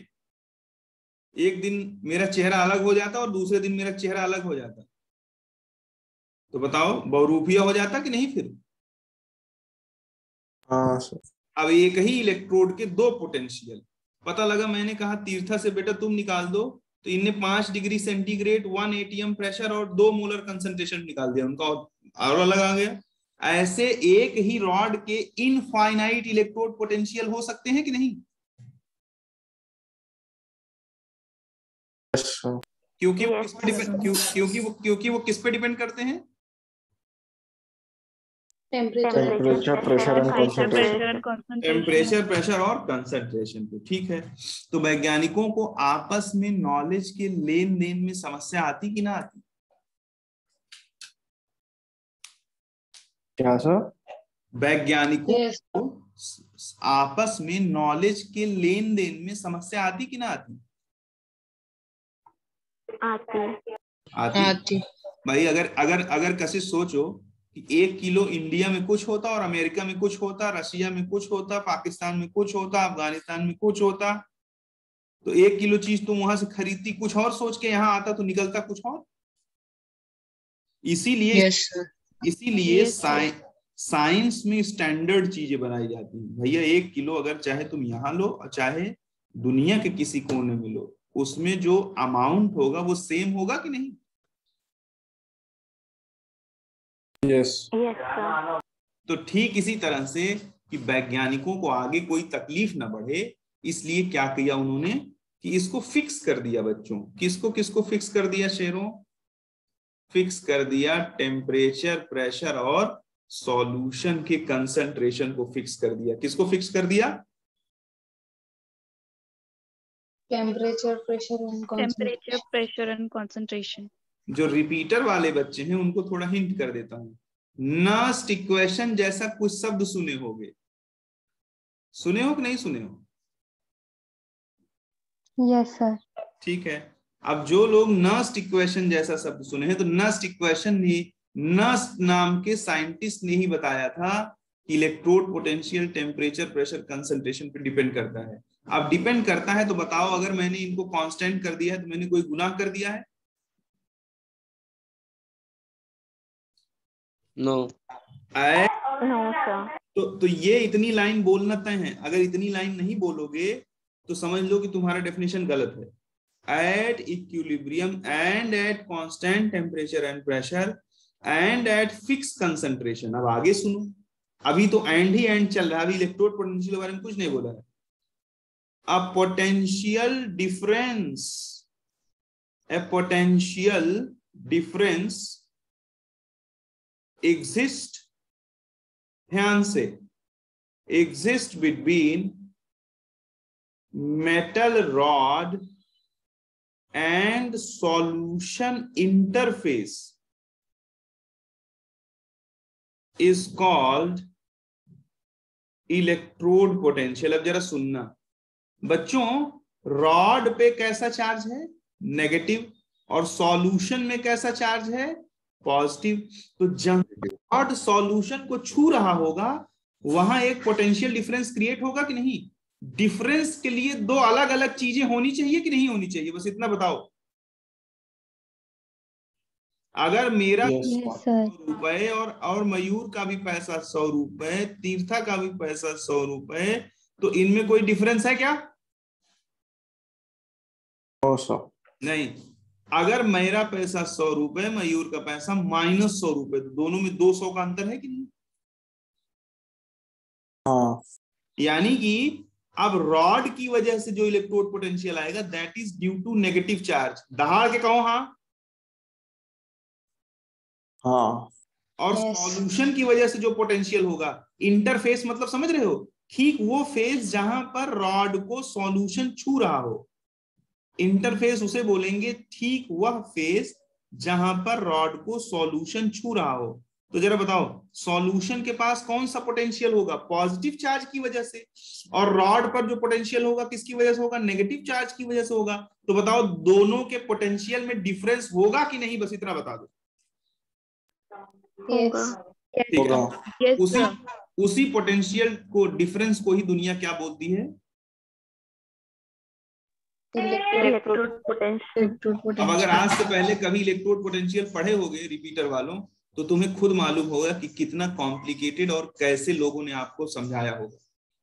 एक दिन मेरा चेहरा अलग हो जाता और दूसरे दिन मेरा चेहरा अलग हो जाता, तो बताओ बहुरूपिया हो जाता कि नहीं फिर? हाँ सर। अब एक ही इलेक्ट्रोड के दो पोटेंशियल, पता लगा मैंने कहा तीर्था से बेटा तुम निकाल दो, तो इनने 5 डिग्री सेंटीग्रेड 1 एटीएम प्रेशर और 2 मोलर कंसंट्रेशन निकाल दिया उनका, और अलग आ गया। ऐसे एक ही रॉड के इनफाइनाइट इलेक्ट्रोड पोटेंशियल हो सकते हैं कि नहीं? क्योंकि वो किस पे डिपेंड क्योंकि वो किस पे डिपेंड करते हैं? Temperature, pressure and concentration. Temperature, pressure और कंसंट्रेशन पे। ठीक है, तो वैज्ञानिकों को आपस में नॉलेज के लेन देन में समस्या आती कि ना आती? क्या सर? वैज्ञानिकों को आपस में नॉलेज के लेन देन में समस्या आती कि ना आती? आती। भाई अगर अगर अगर कैसे सोचो कि 1 किलो इंडिया में कुछ होता और अमेरिका में कुछ होता, रशिया में कुछ होता, पाकिस्तान में कुछ होता, अफगानिस्तान में कुछ होता, तो 1 किलो चीज तुम वहां से खरीदती कुछ और सोच के यहाँ आता तो निकलता कुछ और। इसीलिए साइंस में स्टैंडर्ड चीजें बनाई जाती हैं। भैया 1 किलो अगर चाहे तुम यहाँ लो और चाहे दुनिया के किसी कोने में लो, उसमें जो अमाउंट होगा वो सेम होगा कि नहीं? Yes Yes, sir. तो ठीक इसी तरह से कि वैज्ञानिकों को आगे कोई तकलीफ ना बढ़े, इसलिए क्या किया उन्होंने कि इसको फिक्स कर दिया बच्चों। किसको किसको फिक्स कर दिया शेरों? फिक्स कर दिया टेम्परेचर, प्रेशर और सॉल्यूशन के कंसंट्रेशन को फिक्स कर दिया। किसको फिक्स कर दिया? Temperature, pressure and concentration. जो रिपीटर वाले बच्चे हैं उनको थोड़ा हिंट कर देता हूं। नस्ट इक्वेशन जैसा कुछ शब्द सुने होगे, सुने हो कि नहीं सुने हो? Yes, sir. ठीक है, अब जो लोग नस्ट इक्वेशन जैसा शब्द सुने हैं, तो नस्ट इक्वेशन ने, नस्ट नाम के साइंटिस्ट ने ही बताया था कि electrode potential temperature pressure concentration पे डिपेंड करता है। अब डिपेंड करता है तो बताओ, अगर मैंने इनको कांस्टेंट कर दिया है तो मैंने कोई गुनाह कर दिया है? नो। No, sir. तो ये इतनी लाइन बोलना तय है। अगर इतनी लाइन नहीं बोलोगे तो समझ लो कि तुम्हारा डेफिनेशन गलत है। At equilibrium and at constant temperature and pressure and eight fix concentration. अब आगे सुनो, अभी तो एंड ही एंड चल रहा है, अभी इलेक्ट्रोड पोटेंशियल के बारे में कुछ नहीं बोला है। A potential difference exist, ध्यान से, exist between metal rod and solution interface is called electrode potential। अब जरा सुनना बच्चों, रॉड पे कैसा चार्ज है? नेगेटिव। और सॉल्यूशन में कैसा चार्ज है? पॉजिटिव। तो जब रॉड सॉल्यूशन को छू रहा होगा वहां एक पोटेंशियल डिफरेंस क्रिएट होगा कि नहीं? डिफरेंस के लिए दो अलग अलग चीजें होनी चाहिए कि नहीं होनी चाहिए? बस इतना बताओ। अगर मेरा Yes, sir. 100 रुपए और मयूर का भी पैसा 100 रुपए, तीर्था का भी पैसा 100 रुपए, तो इनमें कोई डिफरेंस है क्या? नहीं। अगर मेरा पैसा 100 रुपए, मयूर का पैसा -100 रुपए, तो दोनों में 200 का अंतर है कि नहीं? हाँ। यानी कि अब रॉड की वजह से जो इलेक्ट्रोड पोटेंशियल आएगा that is due to negative charge. दहाड़ के कहो हाँ। हाँ। और Yes. सॉल्यूशन की वजह से जो पोटेंशियल होगा, इंटरफेस मतलब समझ रहे हो, ठीक वो फेज जहां पर रॉड को सॉल्यूशन छू रहा हो, इंटरफेस उसे बोलेंगे। ठीक वह फेज जहां पर रॉड को सॉल्यूशन छू रहा हो। तो जरा बताओ, सॉल्यूशन के पास कौन सा पोटेंशियल होगा? पॉजिटिव चार्ज की वजह से। और रॉड पर जो पोटेंशियल होगा किसकी वजह से होगा? नेगेटिव चार्ज की वजह से होगा। तो बताओ दोनों के पोटेंशियल में डिफरेंस होगा कि नहीं? बस इतना बता दो। Yes. ठीक है, Yes, उसी sir. उसी पोटेंशियल को, डिफरेंस को ही दुनिया क्या बोलती है? Electrode potential. अब अगर आज से पहले कभी इलेक्ट्रोड पोटेंशियल पढ़े होगे रिपीटर वालों, तो तुम्हें खुद मालूम होगा कि कितना कॉम्प्लिकेटेड और कैसे लोगों ने आपको समझाया होगा।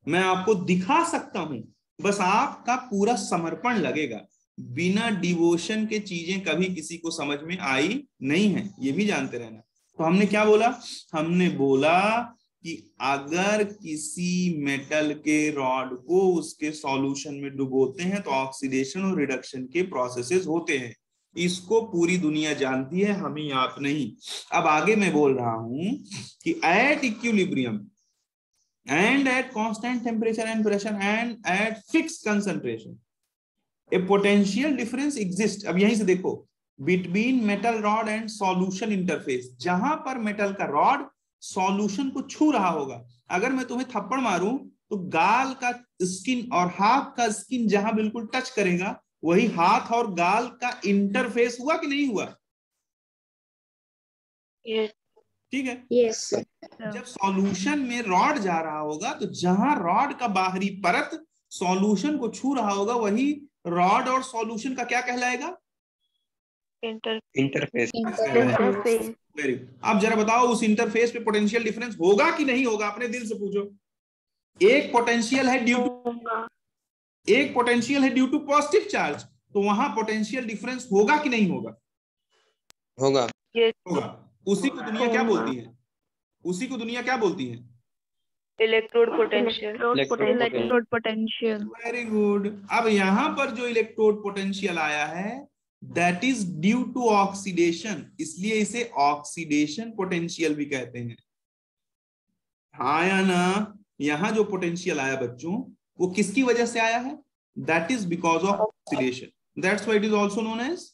मैं आपको दिखा सकता हूं, बस आपका पूरा समर्पण लगेगा। बिना डिवोशन के चीजें कभी किसी को समझ में आई नहीं है, ये भी जानते रहना। तो हमने क्या बोला? हमने बोला कि अगर किसी मेटल के रॉड को उसके सॉल्यूशन में डुबोते हैं तो ऑक्सीडेशन और रिडक्शन के प्रोसेसेस होते हैं। इसको पूरी दुनिया जानती है, हम ही आप नहीं। अब आगे मैं बोल रहा हूं कि at equilibrium and at constant temperature and pressure and eight fix concentration A potential difference exist. अब यहीं से देखो, between metal rod and solution interface, जहां पर मेटल का रॉड सॉल्यूशन को छू रहा होगा। अगर मैं तुम्हें थप्पड़ मारूं तो गाल का स्किन और हाथ का स्किन जहां बिल्कुल टच करेगा, वही हाथ और गाल का इंटरफेस हुआ कि नहीं हुआ? ठीक है। Yes. जब सॉल्यूशन में रॉड जा रहा होगा तो जहां रॉड का बाहरी परत सॉल्यूशन को छू रहा होगा, वही रॉड और सॉल्यूशन का क्या कहलाएगा? इंटरफेस। Very good. अब जरा बताओ, उस इंटरफेस पे पोटेंशियल डिफरेंस होगा कि नहीं होगा? अपने दिल से पूछो। एक पोटेंशियल है ड्यू टू पॉजिटिव चार्ज, तो वहां पोटेंशियल डिफरेंस होगा कि नहीं होगा? होगा। होगा। उसी को दुनिया क्या बोलती है? उसी को दुनिया क्या बोलती है? Electrode potential. Electrode potential. Very good. अब यहां पर जो इलेक्ट्रोड पोटेंशियल आया है that is due to oxidation, इसलिए इसे ऑक्सीडेशन पोटेंशियल भी कहते हैं। हाँ या ना? यहां जो पोटेंशियल आया बच्चों वो किसकी वजह से आया है? That is because of oxidation, that's why it is also known as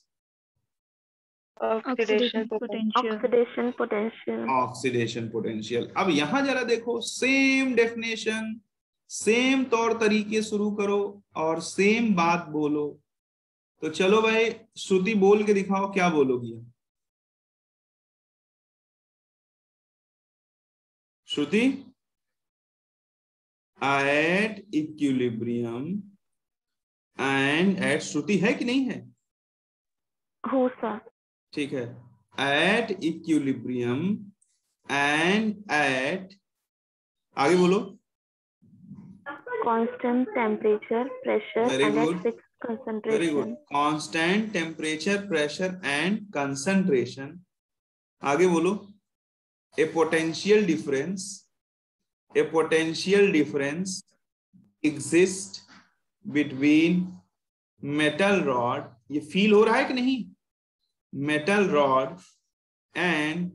oxidation potential. Oxidation potential. अब यहां जरा देखो, सेम डेफिनेशन, सेम तौर तरीके शुरू करो और सेम बात बोलो। तो चलो भाई श्रुति बोल के दिखाओ, क्या बोलोगी? श्रुति, एट इक्विलिब्रियम एंड एट, श्रुति है कि नहीं है? हो सर। ठीक है, एट इक्विलिब्रियम एंड एट, आगे बोलो। Constant temperature pressure Very and good. At fixed very concentration. Good, constant temperature pressure and concentration. आगे बोलो। A potential difference exist between metal rod, ये फील हो रहा है कि नहीं? Metal rod and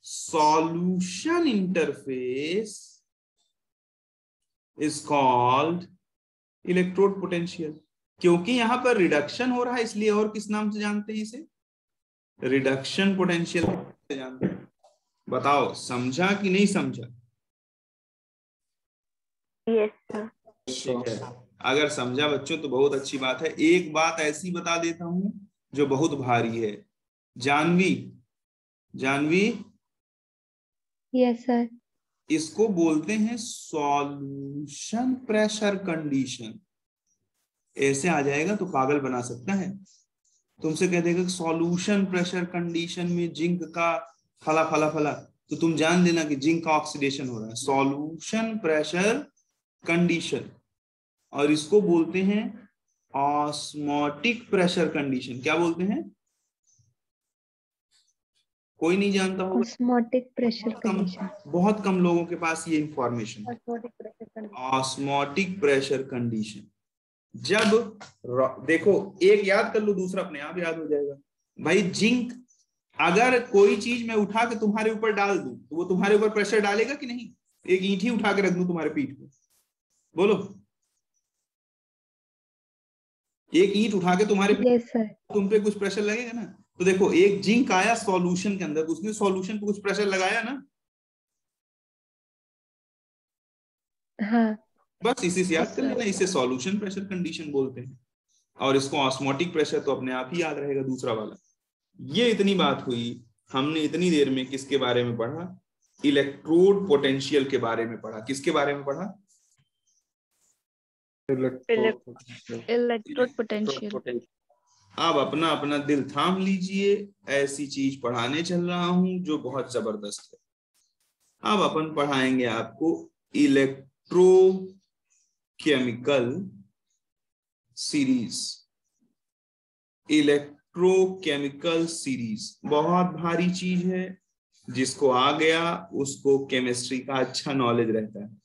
solution interface is called electrode potential. क्योंकि यहां पर रिडक्शन हो रहा है इसलिए, और किस नाम से जानते हैं इसे? रिडक्शन पोटेंशियल से जानते हैं। बताओ समझा कि नहीं समझा? Yes sir. ठीक है, अगर समझा बच्चों तो बहुत अच्छी बात है। एक बात ऐसी बता देता हूं जो बहुत भारी है। Janvi, yes sir. इसको बोलते हैं सॉल्यूशन प्रेशर कंडीशन। ऐसे आ जाएगा तो पागल बना सकता है। तुमसे कह देगा सॉल्यूशन प्रेशर कंडीशन में जिंक का फला फला फला, तो तुम जान लेना कि जिंक का ऑक्सीडेशन हो रहा है। सॉल्यूशन प्रेशर कंडीशन, और इसको बोलते हैं ऑस्मोटिक प्रेशर कंडीशन। क्या बोलते हैं? कोई नहीं जानता होगा? Osmotic pressure condition. बहुत कम लोगों के पास ये इंफॉर्मेशन। Osmotic pressure condition. जब देखो, एक याद कर लो, दूसरा अपने आप याद हो जाएगा। भाई जिंक, अगर कोई चीज मैं उठा के तुम्हारे ऊपर डाल दूं तो वो तुम्हारे ऊपर प्रेशर डालेगा कि नहीं? एक ईंट ही उठा के रख दूं तुम्हारे पीठ पे, बोलो। एक ईंट उठा के तुम्हारे यस सर। तुम पे कुछ प्रेशर लगेगा ना? तो देखो, एक जिंक आया सॉल्यूशन के अंदर, उसने सॉल्यूशन पे कुछ प्रेशर लगाया ना? हाँ। बस इसी से याद कर लेना, इसे सॉल्यूशन प्रेशर कंडीशन बोलते हैं। और इसको ऑस्मोटिक प्रेशर तो अपने आप ही याद रहेगा, दूसरा वाला। ये इतनी बात हुई, हमने इतनी देर में किसके बारे में पढ़ा? इलेक्ट्रोड पोटेंशियल के बारे में पढ़ा। किसके बारे में पढ़ा? Electrode potential. अब अपना अपना दिल थाम लीजिए, ऐसी चीज पढ़ाने चल रहा हूं जो बहुत जबरदस्त है। अब अपन पढ़ाएंगे आपको इलेक्ट्रोकेमिकल सीरीज। इलेक्ट्रोकेमिकल सीरीज बहुत भारी चीज है, जिसको आ गया उसको केमिस्ट्री का अच्छा नॉलेज रहता है।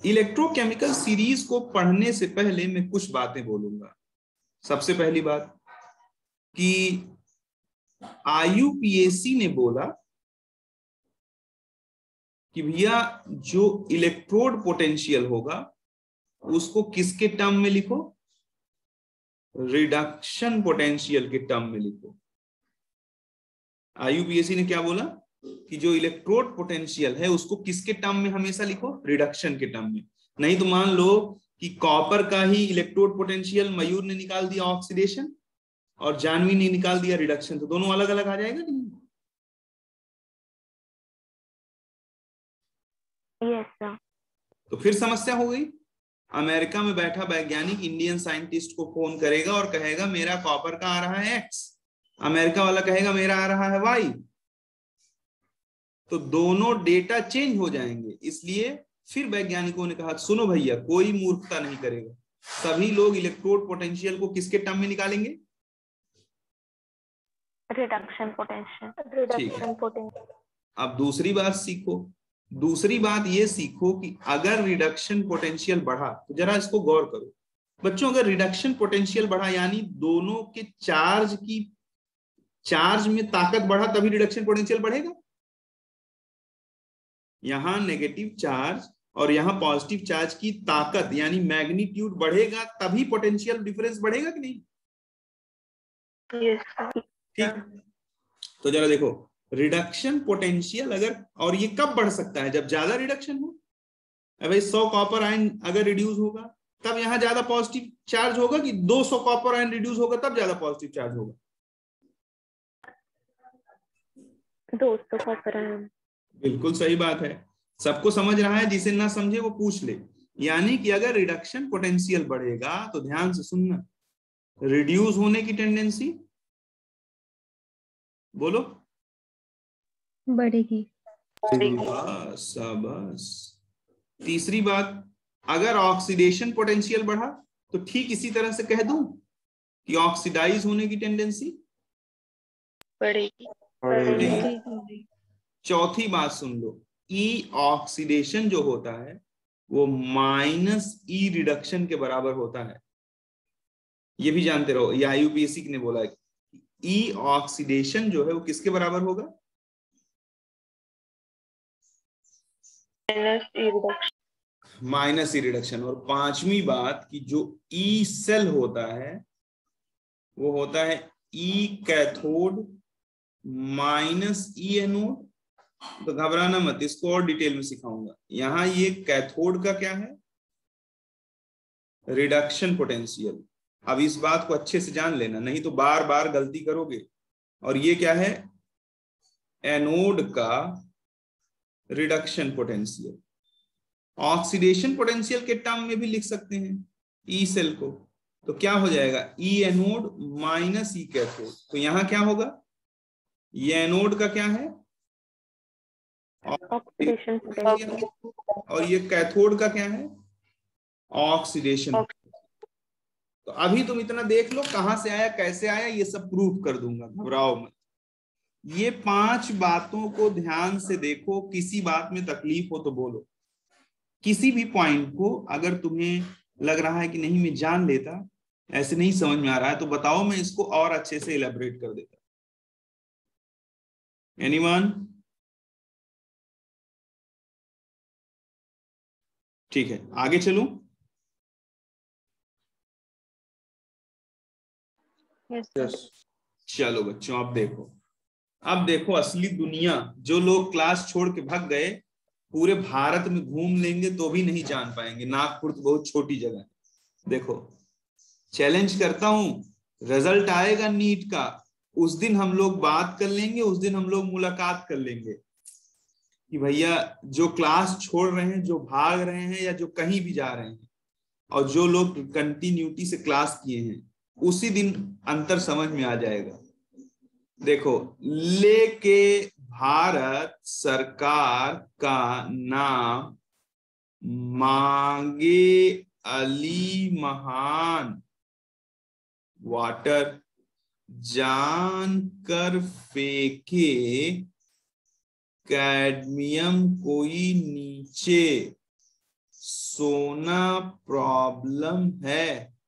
इलेक्ट्रोकेमिकल सीरीज को पढ़ने से पहले मैं कुछ बातें बोलूंगा। सबसे पहली बात कि IUPAC ने बोला कि भैया जो इलेक्ट्रोड पोटेंशियल होगा उसको किसके टर्म में लिखो? रिडक्शन पोटेंशियल के टर्म में लिखो। IUPAC ने क्या बोला कि जो इलेक्ट्रोड पोटेंशियल है उसको किसके टर्म में हमेशा लिखो? रिडक्शन के टर्म में। नहीं तो मान लो कि कॉपर का ही इलेक्ट्रोड पोटेंशियल मयूर ने निकाल दिया ऑक्सीडेशन और जानवी ने निकाल दिया रिडक्शन, तो दोनों अलग अलग आ जाएगा कि नहीं? Yes sir. तो फिर समस्या हो गई। अमेरिका में बैठा वैज्ञानिक इंडियन साइंटिस्ट को फोन करेगा और कहेगा मेरा कॉपर का आ रहा है X, अमेरिका वाला कहेगा मेरा आ रहा है Y, तो दोनों डेटा चेंज हो जाएंगे। इसलिए फिर वैज्ञानिकों ने कहा सुनो भैया, कोई मूर्खता नहीं करेगा, सभी लोग इलेक्ट्रोड पोटेंशियल को किसके टर्म में निकालेंगे? Reduction potential. Reduction potential. अब दूसरी बात सीखो। दूसरी बात ये सीखो कि अगर रिडक्शन पोटेंशियल बढ़ा, तो जरा इसको गौर करो बच्चों, अगर रिडक्शन पोटेंशियल बढ़ा यानी दोनों के चार्ज में ताकत बढ़ा, तभी रिडक्शन पोटेंशियल बढ़ेगा। यहां नेगेटिव चार्ज और यहां पॉजिटिव चार्ज की ताकत यानी मैग्नीट्यूड बढ़ेगा, तभी पोटेंशियल डिफरेंस बढ़ेगा कि नहीं? ठीक, तो जरा देखो, रिडक्शन पोटेंशियल अगर, और ये कब बढ़ सकता है? जब ज्यादा रिडक्शन हो। भाई 100 कॉपर आयन अगर रिड्यूस होगा तब यहां ज्यादा पॉजिटिव चार्ज होगा, कि 200 कॉपर आयन रिड्यूस होगा तब ज्यादा पॉजिटिव चार्ज होगा? 200 कॉपर आयन। बिल्कुल सही बात है। सबको समझ रहा है? जिसे ना समझे वो पूछ ले। यानी कि अगर रिडक्शन पोटेंशियल बढ़ेगा तो ध्यान से सुनना, रिड्यूस होने की टेंडेंसी बोलो बढ़ेगी। बस। तीसरी बात, अगर ऑक्सीडेशन पोटेंशियल बढ़ा तो ठीक इसी तरह से कह दूं कि ऑक्सीडाइज होने की टेंडेंसी बढ़ेगी। चौथी बात सुन लो, ई ऑक्सीडेशन जो होता है वो माइनस ई रिडक्शन के बराबर होता है। ये भी जानते रहो, ये आईयूपीएससी ने बोला है, ई ऑक्सीडेशन जो है वो किसके बराबर होगा? माइनस ई रिडक्शन। और पांचवी बात कि जो ई सेल होता है वो होता है ई कैथोड माइनस ई एनोड। तो घबराना मत, इसको और डिटेल में सिखाऊंगा। यहां ये कैथोड का क्या है? Reduction potential. अब इस बात को अच्छे से जान लेना, नहीं तो बार बार गलती करोगे। और ये क्या है? एनोड का रिडक्शन पोटेंशियल। ऑक्सीडेशन पोटेंशियल के टर्म में भी लिख सकते हैं ई सेल को, तो क्या हो जाएगा? ई एनोड माइनस ई कैथोड। तो यहां क्या होगा? ये एनोड का क्या है? Oxidation potential. और ये कैथोड का क्या है? ऑक्सीडेशन। तो अभी तुम इतना देख लो, कहां से आया कैसे आया ये सब प्रूफ कर दूंगा, घबराओ मत। ये 5 बातों को ध्यान से देखो, किसी बात में तकलीफ हो तो बोलो। किसी भी पॉइंट को अगर तुम्हें लग रहा है कि नहीं मैं जान लेता, ऐसे नहीं समझ में आ रहा है, तो बताओ, मैं इसको और अच्छे से इलेबोरेट कर देता। एनीवन? ठीक है, आगे चलूं? यस। चलो बच्चों, अब देखो असली दुनिया। जो लोग क्लास छोड़ के भाग गए, पूरे भारत में घूम लेंगे तो भी नहीं जान पाएंगे। नागपुर तो बहुत छोटी जगह है। देखो, चैलेंज करता हूं, रिजल्ट आएगा नीट का, उस दिन हम लोग बात कर लेंगे, उस दिन हम लोग मुलाकात कर लेंगे कि भैया जो क्लास छोड़ रहे हैं, जो भाग रहे हैं या जो कहीं भी जा रहे हैं, और जो लोग कंटिन्यूटी से क्लास किए हैं, उसी दिन अंतर समझ में आ जाएगा। देखो, लेके भारत सरकार का नाम मांगे अली महान, वाटर जान कर फेंके कैडमियम कोई नीचे, सोना प्रॉब्लम है,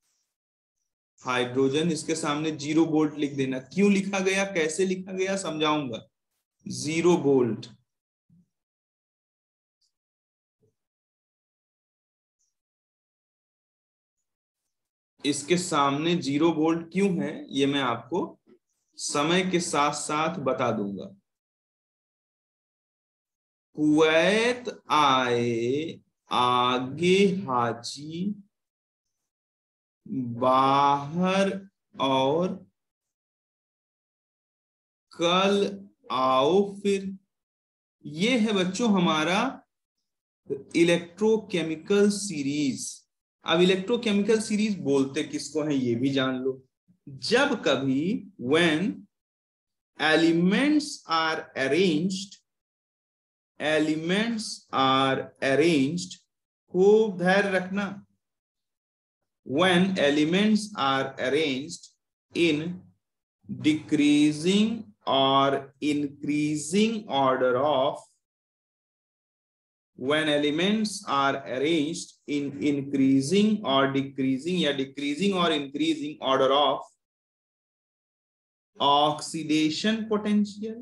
हाइड्रोजन इसके सामने 0 वोल्ट लिख देना। क्यों लिखा गया, कैसे लिखा गया, समझाऊंगा। 0 वोल्ट। इसके सामने 0 वोल्ट क्यों है, ये मैं आपको समय के साथ साथ बता दूंगा। कुवैत आए आगे हाजी, बाहर और कल आओ फिर। ये है बच्चों हमारा इलेक्ट्रोकेमिकल सीरीज। अब इलेक्ट्रोकेमिकल सीरीज बोलते किसको है ये भी जान लो। जब कभी when elements are arranged, खूब धैर्य रखना, when elements are arranged in decreasing or increasing order of when elements are arranged in increasing or decreasing या decreasing or increasing order of oxidation potential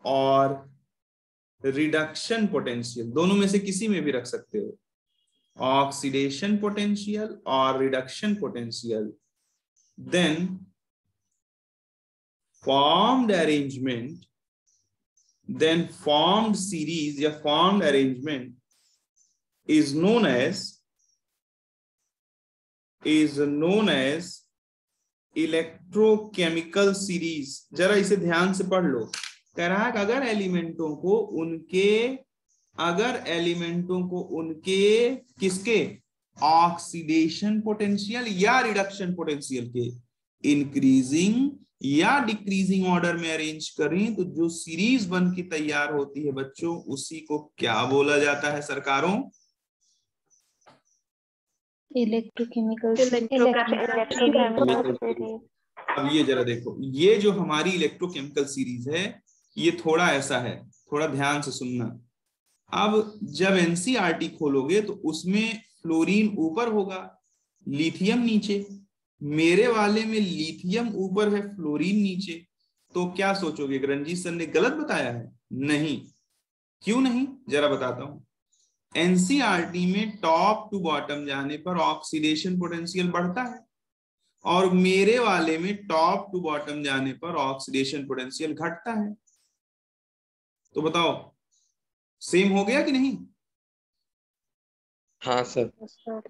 और रिडक्शन पोटेंशियल, दोनों में से किसी में भी रख सकते हो, ऑक्सीडेशन पोटेंशियल और reduction potential, then formed arrangement, then formed series या formed arrangement is known as electrochemical series. जरा इसे ध्यान से पढ़ लो। कह रहा है कि अगर एलिमेंटों को उनके किसके ऑक्सीडेशन पोटेंशियल या रिडक्शन पोटेंशियल के इंक्रीजिंग या डिक्रीजिंग ऑर्डर में अरेंज करें तो जो सीरीज बन के तैयार होती है बच्चों, उसी को क्या बोला जाता है सरकारों? इलेक्ट्रोकेमिकल अब ये जरा देखो, ये जो हमारी इलेक्ट्रोकेमिकल सीरीज है ये थोड़ा ऐसा है, थोड़ा ध्यान से सुनना। अब जब एनसीईआरटी खोलोगे तो उसमें फ्लोरीन ऊपर होगा, लिथियम नीचे। मेरे वाले में लिथियम ऊपर है, फ्लोरीन नीचे। तो क्या सोचोगे, रंजीत सर ने गलत बताया है? नहीं। क्यों नहीं, जरा बताता हूं। एनसीईआरटी में टॉप टू बॉटम जाने पर ऑक्सीडेशन पोटेंशियल बढ़ता है और मेरे वाले में टॉप टू बॉटम जाने पर ऑक्सीडेशन पोटेंशियल घटता है। तो बताओ सेम हो गया कि नहीं? हाँ सर।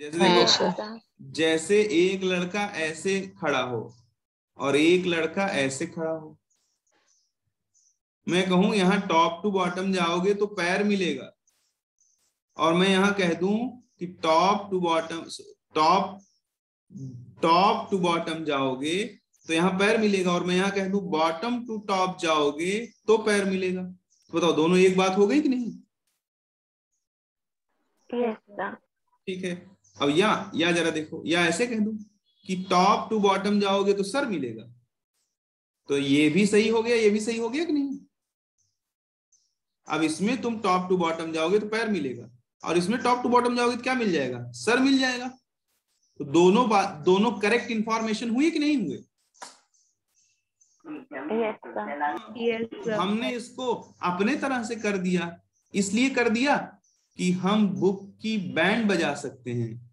जैसे देखो, जैसे एक लड़का ऐसे खड़ा हो और एक लड़का ऐसे खड़ा हो, मैं कहूं यहां टॉप टू बॉटम जाओगे तो पैर मिलेगा, और मैं यहां कह दूं कि टॉप टू बॉटम जाओगे तो यहां पैर मिलेगा, और मैं यहां कह दूं बॉटम टू टॉप जाओगे तो पैर मिलेगा। तो बताओ दोनों एक बात हो गई कि नहीं? ठीक है। अब या जरा देखो, या ऐसे कह दूं कि टॉप टू बॉटम जाओगे तो सर मिलेगा, तो ये भी सही हो गया, ये भी सही हो गया कि नहीं? अब इसमें तुम टॉप टू बॉटम जाओगे तो पैर मिलेगा, और इसमें टॉप टू बॉटम जाओगे तो क्या मिल जाएगा? सर मिल जाएगा। तो दोनों करेक्ट इंफॉर्मेशन हुई कि नहीं हुए? हमने इसको अपने तरह से कर दिया, इसलिए कर दिया कि हम बुक की बैंड बजा सकते हैं।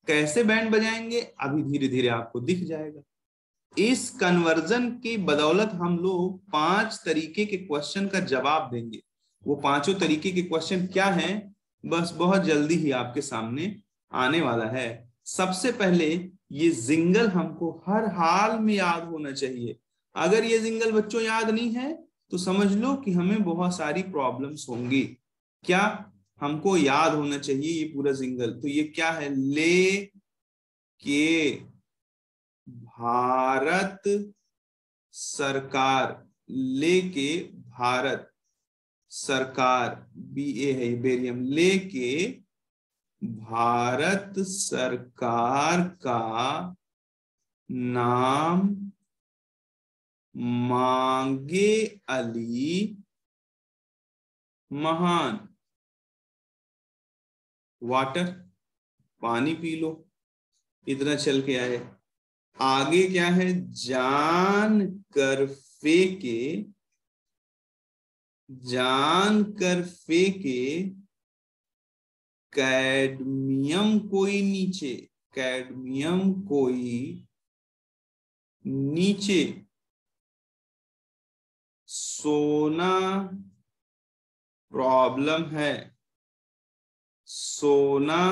कैसे बैंड बजाएंगे अभी धीरे धीरे आपको दिख जाएगा। इस कन्वर्जन की बदौलत हम लोग 5 तरीके के क्वेश्चन का जवाब देंगे। वो 5 तरीके के क्वेश्चन क्या हैं, बस बहुत जल्दी ही आपके सामने आने वाला है। सबसे पहले ये जिंगल हमको हर हाल में याद होना चाहिए। अगर ये जिंगल बच्चों याद नहीं है तो समझ लो कि हमें बहुत सारी प्रॉब्लम्स होंगी। क्या हमको याद होना चाहिए ये पूरा जिंगल? तो ये क्या है? ले के भारत सरकार, लेके भारत सरकार, BA है बेरियम, लेके भारत सरकार का नाम मांगे अली महान। वाटर, पानी पी लो, इतना चल के आए। आगे क्या है? जान कर फेंके कैडमियम कोई नीचे, सोना प्रॉब्लम है, सोना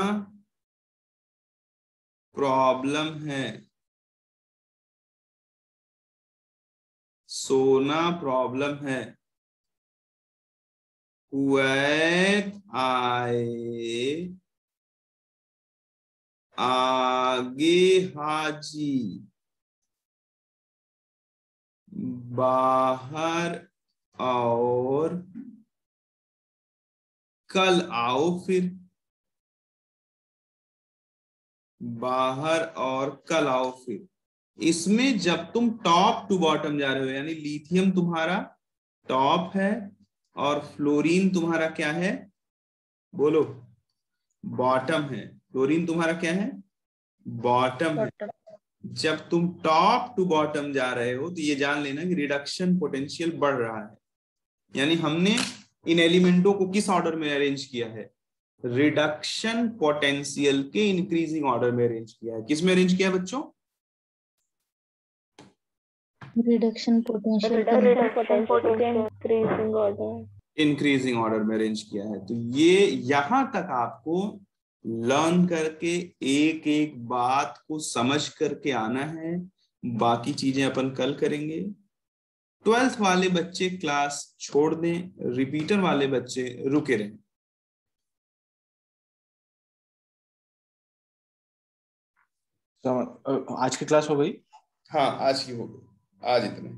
प्रॉब्लम है। कुवैत आए आगे हाजी, बाहर और कल आओ फिर, बाहर और कल आओ फिर। इसमें जब तुम टॉप टू बॉटम जा रहे हो, यानी लिथियम तुम्हारा टॉप है और फ्लोरीन तुम्हारा क्या है, बोलो, बॉटम है। फ्लोरीन तुम्हारा क्या है, बॉटम है। जब तुम टॉप टू बॉटम जा रहे हो तो ये जान लेना कि रिडक्शन पोटेंशियल बढ़ रहा है। यानी हमने इन एलिमेंटों को किस ऑर्डर में अरेंज किया है, रिडक्शन पोटेंशियल के इंक्रीजिंग ऑर्डर में अरेंज किया है। किस में अरेंज किया है बच्चों, रिडक्शन पोटेंशियल इंक्रीजिंग ऑर्डर में अरेंज किया है। तो ये यहां तक आपको लर्न करके एक एक बात को समझ करके आना है, बाकी चीजें अपन कल करेंगे। 12th वाले बच्चे क्लास छोड़ दें, रिपीटर वाले बच्चे रुके रहें। आज की क्लास हो गई? हाँ आज की हो गई, आज इतने।